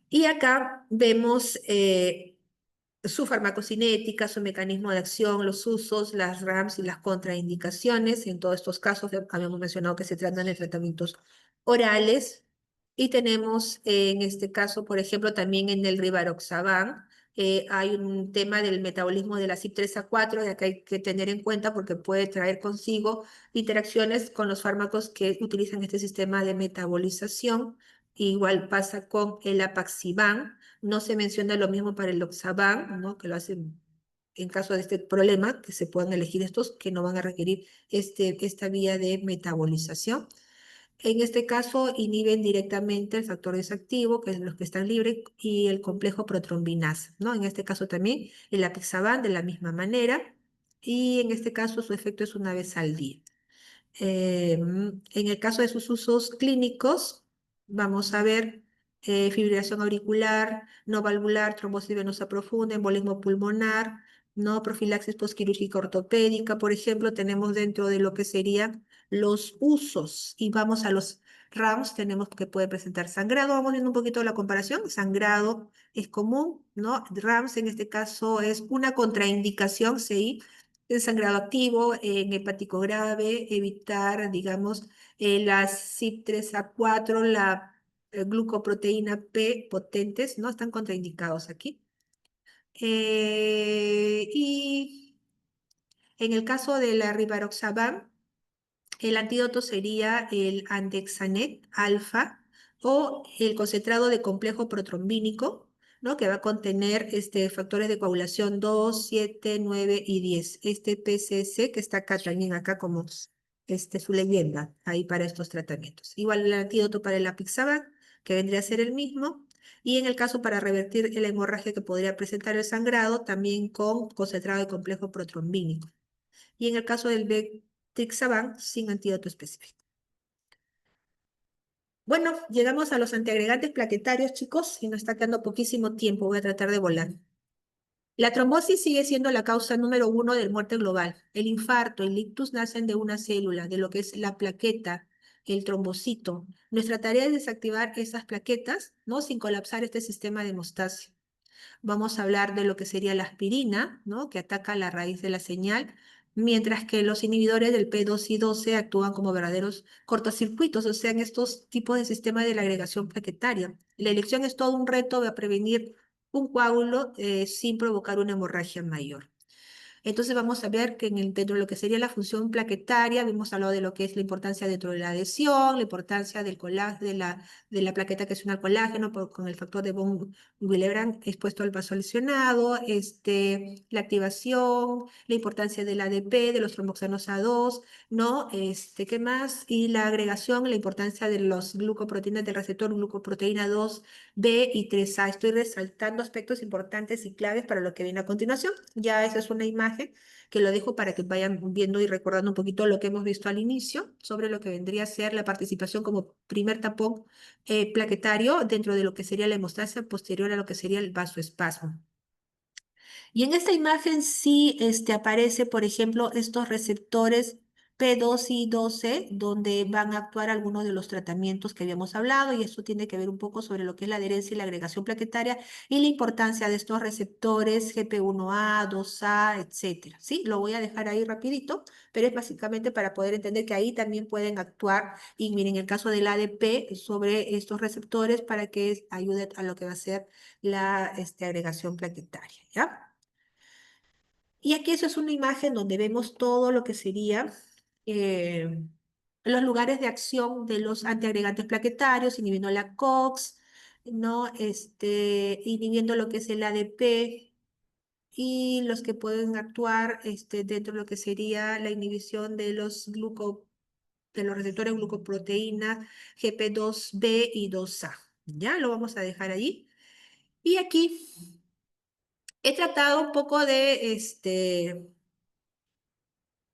Y acá vemos su farmacocinética, su mecanismo de acción, los usos, las RAMs y las contraindicaciones. En todos estos casos habíamos mencionado que se tratan de tratamientos orales. Y tenemos en este caso, por ejemplo, también en el rivaroxaban, hay un tema del metabolismo de la CYP3A4 de que hay que tener en cuenta porque puede traer consigo interacciones con los fármacos que utilizan este sistema de metabolización. Igual pasa con el apaxiván. No se menciona lo mismo para el Oxaban, ¿no? Que lo hacen en caso de este problema, que se puedan elegir estos que no van a requerir esta vía de metabolización. En este caso, inhiben directamente el factor desactivo, que es los que están libres, y el complejo protrombinasa, ¿no? En este caso también el apixaban de la misma manera, y en este caso su efecto es 1 vez al día. En el caso de sus usos clínicos, vamos a ver fibrilación auricular, no valvular, trombosis venosa profunda, embolismo pulmonar, no profilaxis posquirúrgica ortopédica, por ejemplo, tenemos dentro de lo que serían los usos y vamos a los RAMS, tenemos que puede presentar sangrado, vamos viendo un poquito la comparación, sangrado es común, ¿no? RAMS en este caso es una contraindicación, ¿sí? El sangrado activo, en hepático grave, evitar, digamos, la CYP3A4, la glucoproteína P potentes, ¿no? Están contraindicados aquí. Y en el caso de la rivaroxaban, El antídoto sería el andexanet alfa o el concentrado de complejo protrombínico, ¿no? Que va a contener factores de coagulación 2, 7, 9 y 10. Este PCC que está acá también, acá como su leyenda, ahí para estos tratamientos. Igual el antídoto para el apixaban, que vendría a ser el mismo. Y en el caso para revertir la hemorragia que podría presentar el sangrado, también con concentrado de complejo protrombínico. Y en el caso del Trixaban, sin antídoto específico. Bueno, llegamos a los antiagregantes plaquetarios, chicos, y nos está quedando poquísimo tiempo. Voy a tratar de volar. La trombosis sigue siendo la causa número uno de muerte global. El infarto, el ictus nacen de una célula, de lo que es la plaqueta, el trombocito. Nuestra tarea es desactivar esas plaquetas, ¿no? Sin colapsar este sistema de hemostasia. Vamos a hablar de lo que sería la aspirina, ¿no? Que ataca la raíz de la señal, mientras que los inhibidores del P2 y 12 actúan como verdaderos cortocircuitos, o sea, en estos tipos de sistema de la agregación plaquetaria. La elección es todo un reto de prevenir un coágulo sin provocar una hemorragia mayor. Entonces vamos a ver que dentro de lo que sería la función plaquetaria, hemos hablado de lo que es la importancia dentro de la adhesión, la importancia del de la plaqueta que es un colágeno con el factor de von Willebrand expuesto al vaso lesionado, la activación, la importancia del ADP, de los tromboxanos A2, ¿no? ¿Qué más? Y la agregación, la importancia de los glucoproteínas del receptor glucoproteína 2 B y 3A. Estoy resaltando aspectos importantes y claves para lo que viene a continuación. Ya esa es una imagen que lo dejo para que vayan viendo y recordando un poquito lo que hemos visto al inicio sobre lo que vendría a ser la participación como primer tapón plaquetario dentro de lo que sería la hemostasia posterior a lo que sería el vasoespasmo. Y en esta imagen sí aparece, por ejemplo, estos receptores P2 y 12, donde van a actuar algunos de los tratamientos que habíamos hablado, y esto tiene que ver un poco sobre lo que es la adherencia y la agregación plaquetaria y la importancia de estos receptores GP1A, 2A, etcétera. Sí, lo voy a dejar ahí rapidito, pero es básicamente para poder entender que ahí también pueden actuar, y miren, el caso del ADP sobre estos receptores para que ayude a lo que va a ser la agregación plaquetaria, ¿ya? Y aquí eso es una imagen donde vemos todo lo que sería eh, los lugares de acción de los antiagregantes plaquetarios, inhibiendo la COX, ¿no? Inhibiendo lo que es el ADP y los que pueden actuar dentro de lo que sería la inhibición de de los receptores glucoproteína GP2B y 2A. Ya lo vamos a dejar ahí. Y aquí he tratado un poco de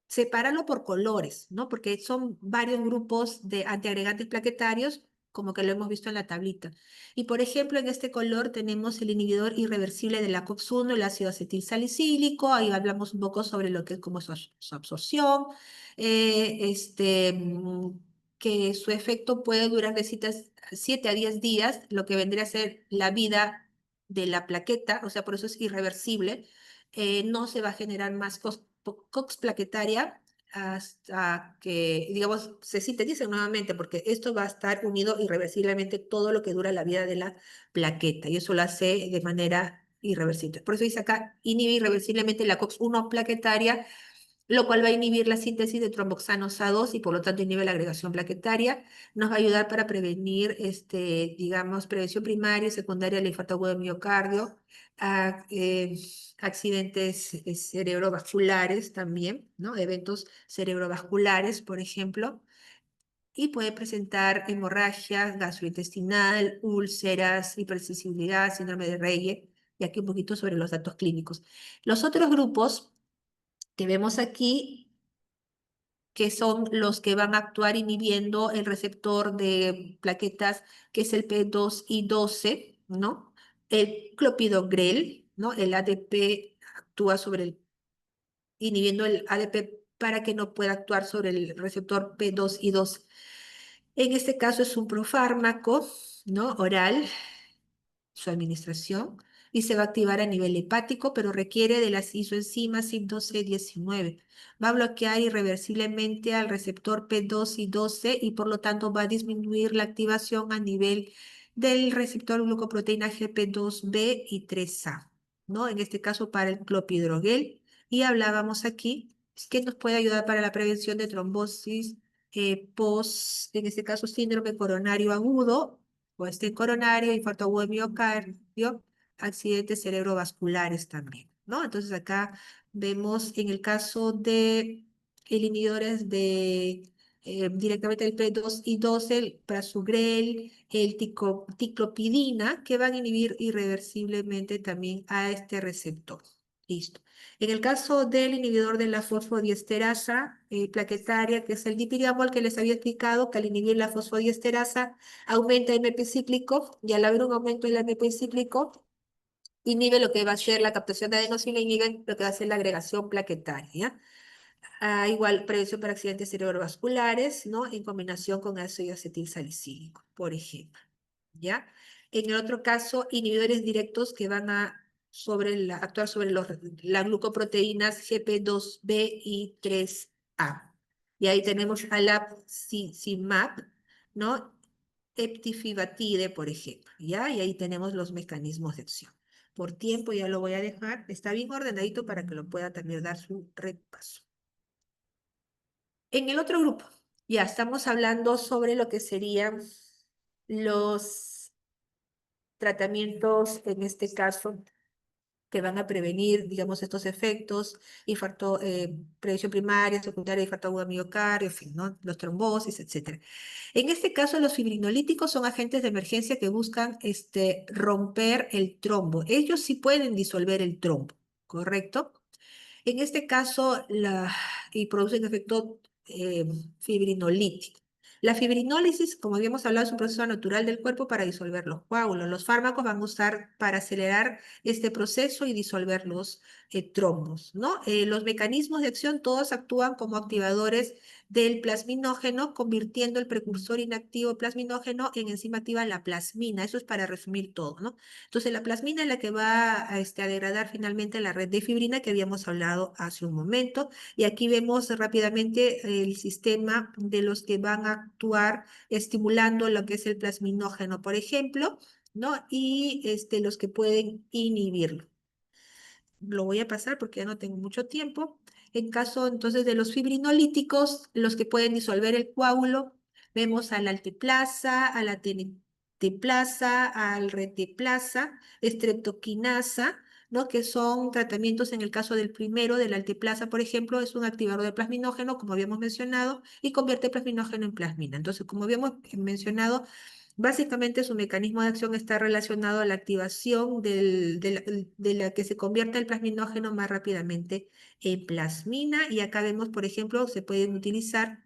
separarlo por colores, ¿no? Porque son varios grupos de antiagregantes plaquetarios, como que lo hemos visto en la tablita. Y por ejemplo, en este color tenemos el inhibidor irreversible de la COX-1, el ácido acetil salicílico. Ahí hablamos un poco sobre lo que es como su absorción, que su efecto puede durar de 7 a 10 días, lo que vendría a ser la vida de la plaqueta, o sea, por eso es irreversible. No se va a generar más COX plaquetaria hasta que, digamos, se sintetice nuevamente, porque esto va a estar unido irreversiblemente todo lo que dura la vida de la plaqueta, y eso lo hace de manera irreversible. Por eso dice acá, inhibe irreversiblemente la COX-1 plaquetaria, lo cual va a inhibir la síntesis de tromboxanos A2 y por lo tanto inhibe la agregación plaquetaria. Nos va a ayudar para prevenir, digamos, prevención primaria y secundaria del infarto agudo de miocardio, a, accidentes cerebrovasculares también, ¿no? Eventos cerebrovasculares, por ejemplo, y puede presentar hemorragia gastrointestinal, úlceras, hipersensibilidad, síndrome de Reye, y aquí un poquito sobre los datos clínicos. Los otros grupos que vemos aquí, que son los que van a actuar inhibiendo el receptor de plaquetas, que es el P2 y 12, ¿no? El clopidogrel, ¿no? El ADP actúa sobre inhibiendo el ADP para que no pueda actuar sobre el receptor P2 y 12. En este caso es un profármaco, ¿no? Oral, su administración, y se va a activar a nivel hepático, pero requiere de las isoenzimas CYP12-19. Va a bloquear irreversiblemente al receptor P2 y 12 y por lo tanto va a disminuir la activación a nivel del receptor glucoproteína GP2B y 3A, ¿no? En este caso para el clopidogrel. Y hablábamos aquí que nos puede ayudar para la prevención de trombosis en este caso, síndrome coronario agudo, o este coronario, infarto agudo de miocardio, accidentes cerebrovasculares también, ¿no? Entonces acá vemos en el caso de inhibidores de directamente el P2 y 12, el prasugrel, el ticlopidina, que van a inhibir irreversiblemente también a este receptor. Listo. En el caso del inhibidor de la fosfodiesterasa plaquetaria, que es el dipiriamol que les había explicado, que al inhibir la fosfodiesterasa aumenta el MP cíclico, y al haber un aumento del MP cíclico, inhibe lo que va a ser la captación de adenosina, inhibe lo que va a ser la agregación plaquetaria, ¿ya? Igual, prevención para accidentes cerebrovasculares, ¿no? En combinación con ácido acetilsalicílico, por ejemplo, ¿ya? En el otro caso, inhibidores directos que van a actuar sobre las glucoproteínas GP2B y 3A. Y ahí tenemos alapcimab, ¿no? Eptifibatide, por ejemplo, ¿ya? Y ahí tenemos los mecanismos de acción. Por tiempo ya lo voy a dejar, está bien ordenadito para que lo pueda también dar su repaso. En el otro grupo, ya estamos hablando sobre lo que serían los tratamientos, en este caso, que van a prevenir, digamos, estos efectos, infarto, prevención primaria, secundaria, infarto agudo de miocardio, en fin, ¿no? Los trombosis, etcétera. En este caso, los fibrinolíticos son agentes de emergencia que buscan romper el trombo. Ellos sí pueden disolver el trombo, ¿correcto? En este caso, y producen efecto fibrinolítico. La fibrinólisis, como habíamos hablado, es un proceso natural del cuerpo para disolver los coágulos. Los fármacos van a usar para acelerar este proceso y disolver los trombos, ¿no? Los mecanismos de acción todos actúan como activadores del plasminógeno, convirtiendo el precursor inactivo plasminógeno en enzima activa la plasmina. Eso es para resumir todo, ¿no? Entonces, la plasmina es la que va a degradar finalmente la red de fibrina que habíamos hablado hace un momento. Y aquí vemos rápidamente el sistema de los que van a actuar estimulando lo que es el plasminógeno, por ejemplo, ¿no? Y los que pueden inhibirlo. Lo voy a pasar porque ya no tengo mucho tiempo. En caso entonces de los fibrinolíticos, los que pueden disolver el coágulo, vemos a la alteplasa, a la teplasa, al reteplasa, streptokinasa, ¿no? Que son tratamientos en el caso del primero, de la alteplasa, por ejemplo, es un activador de plasminógeno, como habíamos mencionado, y convierte plasminógeno en plasmina. Entonces, como habíamos mencionado, básicamente su mecanismo de acción está relacionado a la activación de la que se convierte el plasminógeno más rápidamente en plasmina. Y acá vemos, por ejemplo, se pueden utilizar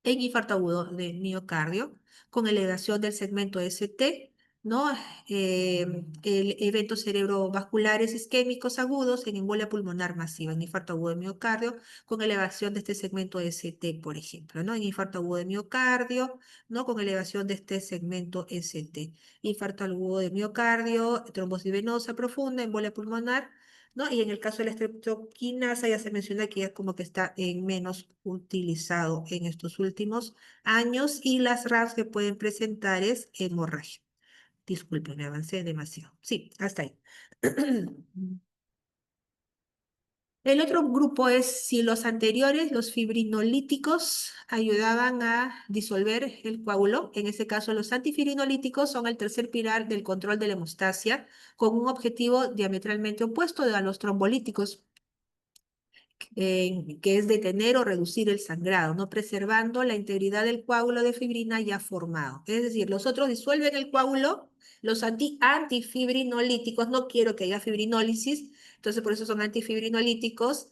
en infarto agudo de miocardio, con elevación del segmento ST, ¿no? Eventos cerebrovasculares isquémicos agudos en embolia pulmonar masiva, en infarto agudo de miocardio, con elevación de este segmento ST, por ejemplo, ¿no? En infarto agudo de miocardio, ¿no? Con elevación de este segmento ST. Infarto agudo de miocardio, trombosis venosa profunda, embolia pulmonar, ¿no? Y en el caso de la streptokinasa ya se menciona que ya como que está en menos utilizado en estos últimos años, y las RAS que pueden presentar es hemorragia. Disculpen, me avancé demasiado. Sí, hasta ahí. El otro grupo es si los anteriores, los fibrinolíticos, ayudaban a disolver el coágulo. En este caso, los antifibrinolíticos son el tercer pilar del control de la hemostasia, con un objetivo diametralmente opuesto a los trombolíticos, que es detener o reducir el sangrado, no preservando la integridad del coágulo de fibrina ya formado. Es decir, los otros disuelven el coágulo, los antifibrinolíticos, no quiero que haya fibrinólisis, entonces por eso son antifibrinolíticos,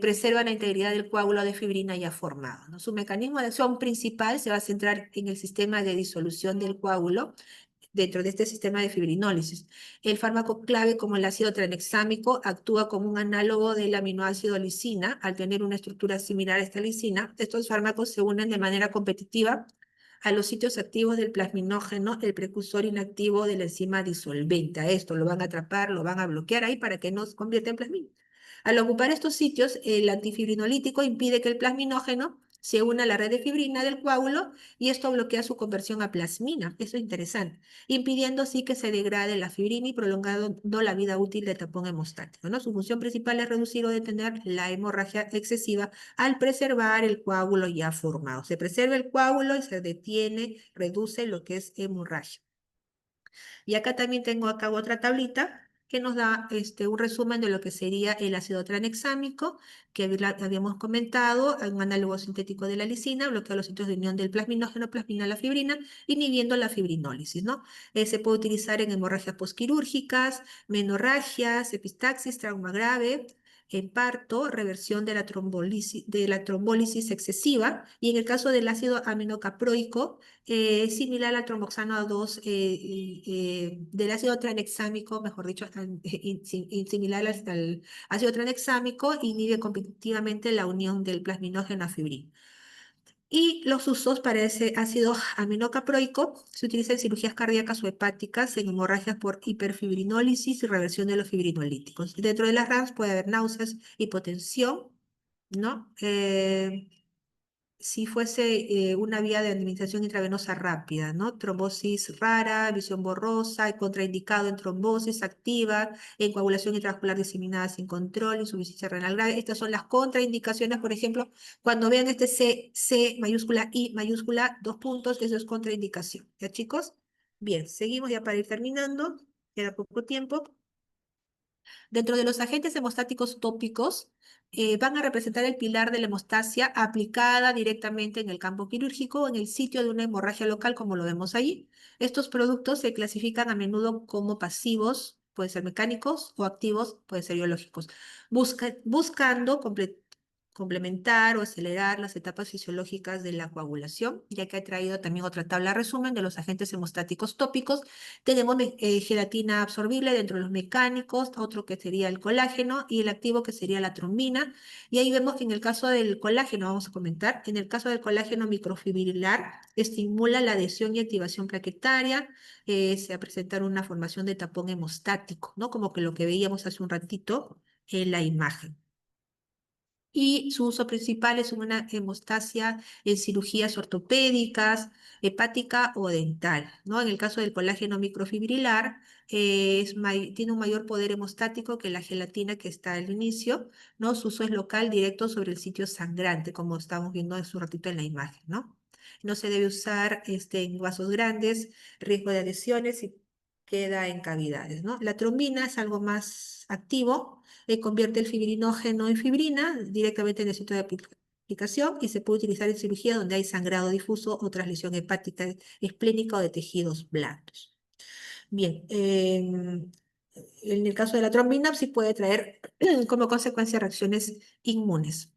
preservan la integridad del coágulo de fibrina ya formado, ¿no? Su mecanismo de acción principal se va a centrar en el sistema de disolución del coágulo dentro de este sistema de fibrinólisis. El fármaco clave, como el ácido tranexámico, actúa como un análogo del aminoácido lisina. Al tener una estructura similar a esta lisina, estos fármacos se unen de manera competitiva a los sitios activos del plasminógeno, el precursor inactivo de la enzima disolvente. A esto lo van a atrapar, lo van a bloquear ahí para que no se convierta en plasmina. Al ocupar estos sitios, el antifibrinolítico impide que el plasminógeno se une a la red de fibrina del coágulo y esto bloquea su conversión a plasmina. Eso es interesante, impidiendo así que se degrade la fibrina y prolongando la vida útil del tapón hemostático, ¿no? Su función principal es reducir o detener la hemorragia excesiva al preservar el coágulo ya formado. Se preserva el coágulo y se detiene, reduce lo que es hemorragia. Y acá también tengo acá otra tablita que nos da un resumen de lo que sería el ácido tranexámico, que habíamos comentado, un análogo sintético de la lisina, bloquea los sitios de unión del plasminógeno, plasmina la fibrina, inhibiendo la fibrinólisis, ¿no? Se puede utilizar en hemorragias posquirúrgicas, menorragias, epistaxis, trauma grave, en parto, reversión de la trombólisis excesiva, y en el caso del ácido aminocaproico, similar al tromboxano 2 del ácido tranexámico, mejor dicho, similar al ácido tranexámico, inhibe competitivamente la unión del plasminógeno a fibrina. Y los usos para ese ácido aminocaproico se utiliza en cirugías cardíacas o hepáticas, en hemorragias por hiperfibrinólisis y reversión de los fibrinolíticos. Dentro de las RAMS puede haber náuseas, hipotensión, ¿no? Si fuese una vía de administración intravenosa rápida, ¿no? Trombosis rara, visión borrosa, contraindicado en trombosis activa, en coagulación intravascular diseminada sin control, insuficiencia renal grave. Estas son las contraindicaciones, por ejemplo, cuando vean este C mayúscula, I mayúscula, dos puntos, eso es contraindicación. ¿Ya, chicos? Bien, seguimos ya para ir terminando, queda poco tiempo. Dentro de los agentes hemostáticos tópicos, van a representar el pilar de la hemostasia aplicada directamente en el campo quirúrgico o en el sitio de una hemorragia local, como lo vemos allí. Estos productos se clasifican a menudo como pasivos, pueden ser mecánicos, o activos, pueden ser biológicos, buscando complementar o acelerar las etapas fisiológicas de la coagulación, ya que he traído también otra tabla resumen de los agentes hemostáticos tópicos. Tenemos gelatina absorbible dentro de los mecánicos, otro que sería el colágeno y el activo que sería la trombina. Y ahí vemos que en el caso del colágeno, vamos a comentar, en el caso del colágeno microfibrilar, estimula la adhesión y activación plaquetaria, se va a presentar una formación de tapón hemostático, ¿no? Como que lo que veíamos hace un ratito en la imagen. Y su uso principal es una hemostasia en cirugías ortopédicas, hepática o dental, ¿no? En el caso del colágeno microfibrilar, tiene un mayor poder hemostático que la gelatina que está al inicio, ¿no? Su uso es local, directo sobre el sitio sangrante, como estamos viendo hace un ratito en la imagen, ¿no? No se debe usar en vasos grandes, riesgo de adhesiones y queda en cavidades, ¿no? La trombina es algo más activo, convierte el fibrinógeno en fibrina directamente en el sitio de aplicación y se puede utilizar en cirugía donde hay sangrado difuso o transmisión hepática esplénica o de tejidos blandos. Bien, en el caso de la trombina sí puede traer como consecuencia reacciones inmunes.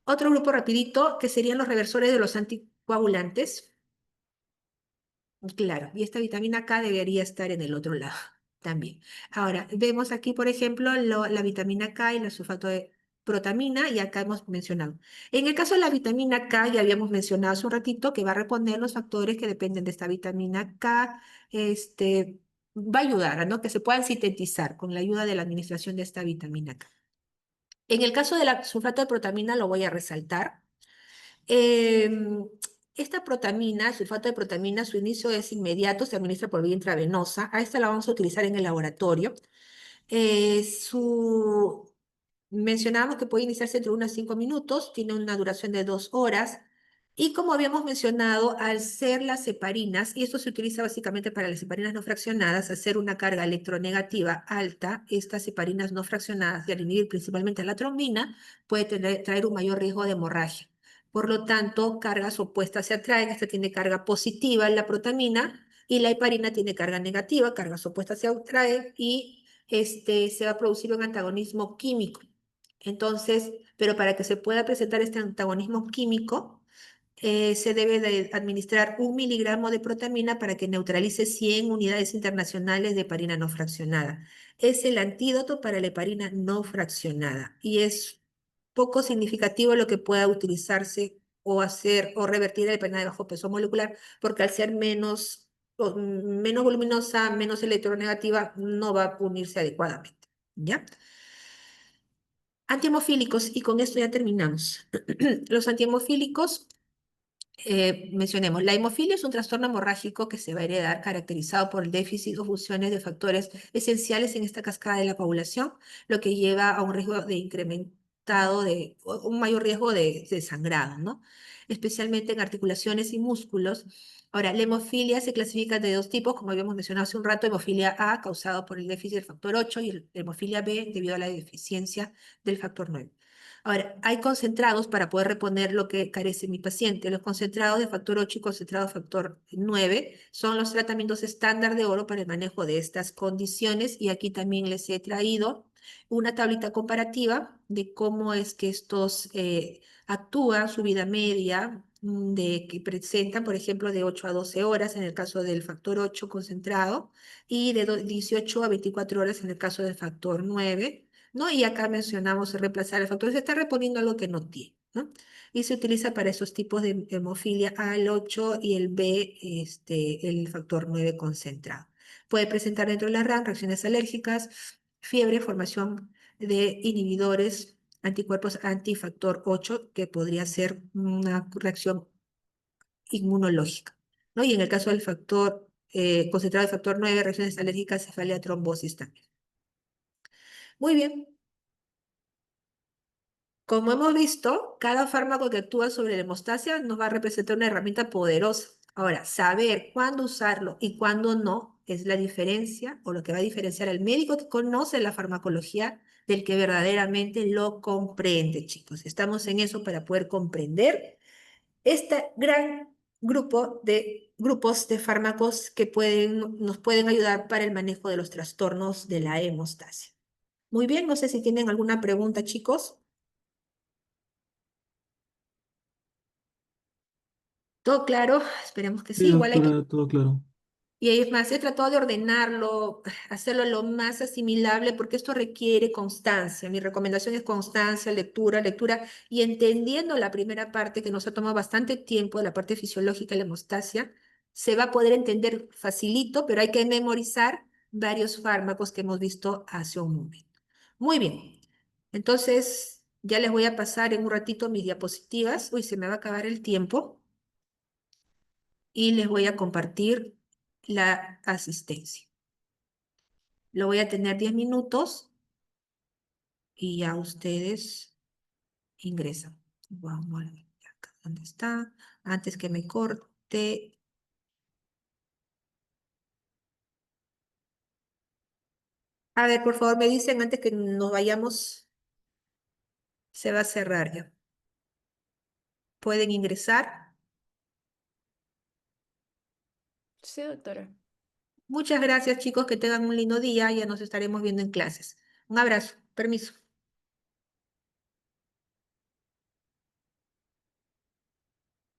Otro grupo rapidito que serían los reversores de los anticoagulantes. Claro, y esta vitamina K debería estar en el otro lado también. Ahora, vemos aquí, por ejemplo, la vitamina K y el sulfato de protamina, y acá hemos mencionado. En el caso de la vitamina K, ya habíamos mencionado hace un ratito que va a reponer los factores que dependen de esta vitamina K, va a ayudar a, ¿no? Que se puedan sintetizar con la ayuda de la administración de esta vitamina K. En el caso de la sulfato de protamina, lo voy a resaltar. Em, Esta protamina, sulfato de protamina, su inicio es inmediato, se administra por vía intravenosa. A esta la vamos a utilizar en el laboratorio. Eh, su... Mencionábamos que puede iniciarse entre 1 a 5 minutos, tiene una duración de 2 horas. Y como habíamos mencionado, al ser las heparinas, y esto se utiliza básicamente para las heparinas no fraccionadas, al ser una carga electronegativa alta, estas heparinas no fraccionadas, y al inhibir principalmente la trombina, puede traer un mayor riesgo de hemorragia. Por lo tanto, cargas opuestas se atraen. Esta tiene carga positiva, la protamina, y la heparina tiene carga negativa, cargas opuestas se atraen, y se va a producir un antagonismo químico. Entonces, pero para que se pueda presentar este antagonismo químico, se debe de administrar 1 miligramo de protamina para que neutralice 100 unidades internacionales de heparina no fraccionada. Es el antídoto para la heparina no fraccionada y es poco significativo lo que pueda utilizarse o hacer o revertir la heparina de bajo peso molecular, porque al ser menos voluminosa, menos electronegativa, no va a unirse adecuadamente. ¿Ya? Antihemofílicos, y con esto ya terminamos. Los antihemofílicos, mencionemos, la hemofilia es un trastorno hemorrágico que se va a heredar caracterizado por el déficit o fusiones de factores esenciales en esta cascada de la coagulación, lo que lleva a un riesgo de incrementado o un mayor riesgo de sangrado, ¿no? Especialmente en articulaciones y músculos. Ahora, la hemofilia se clasifica de dos tipos, como habíamos mencionado hace un rato: hemofilia A, causado por el déficit del factor 8, y hemofilia B, debido a la deficiencia del factor 9. Ahora, hay concentrados para poder reponer lo que carece mi paciente. Los concentrados de factor 8 y concentrados de factor 9 son los tratamientos estándar de oro para el manejo de estas condiciones, y aquí también les he traído una tablita comparativa de cómo es que estos actúan, su vida media, de que presentan, por ejemplo, de 8 a 12 horas en el caso del factor 8 concentrado, y de 18 a 24 horas en el caso del factor 9. ¿No? Y acá mencionamos reemplazar el factor, se está reponiendo algo que no tiene, ¿no? Y se utiliza para esos tipos de hemofilia A, el 8, y el B, el factor 9 concentrado. Puede presentar dentro de la RAM reacciones alérgicas, fiebre, formación de inhibidores, anticuerpos antifactor 8, que podría ser una reacción inmunológica, ¿no? Y en el caso del factor concentrado de factor 9, reacciones alérgicas, cefalea, trombosis también. Muy bien. Como hemos visto, cada fármaco que actúa sobre la hemostasia nos va a representar una herramienta poderosa. Ahora, saber cuándo usarlo y cuándo no es la diferencia, o lo que va a diferenciar al médico que conoce la farmacología del que verdaderamente lo comprende, chicos. Estamos en eso para poder comprender este gran grupos de fármacos que nos pueden ayudar para el manejo de los trastornos de la hemostasia. Muy bien, no sé si tienen alguna pregunta, chicos. ¿Todo claro? Esperemos que Sí, sí. Igual hay que... doctora, todo claro. Y es más, he tratado de ordenarlo, hacerlo lo más asimilable, porque esto requiere constancia. Mi recomendación es constancia, lectura, lectura, y entendiendo la primera parte, que nos ha tomado bastante tiempo, la parte fisiológica de la hemostasia, se va a poder entender facilito, pero hay que memorizar varios fármacos que hemos visto hace un momento. Muy bien. Entonces, ya les voy a pasar en un ratito mis diapositivas. Uy, se me va a acabar el tiempo. Y les voy a compartir la asistencia. Lo voy a tener 10 minutos y ya ustedes ingresan. Vamos a ver acá, ¿dónde está? Antes que me corte. A ver, por favor, me dicen antes que nos vayamos, se va a cerrar ya. ¿Pueden ingresar? Sí, doctora. Muchas gracias, chicos, que tengan un lindo día. Ya nos estaremos viendo en clases. Un abrazo. Permiso.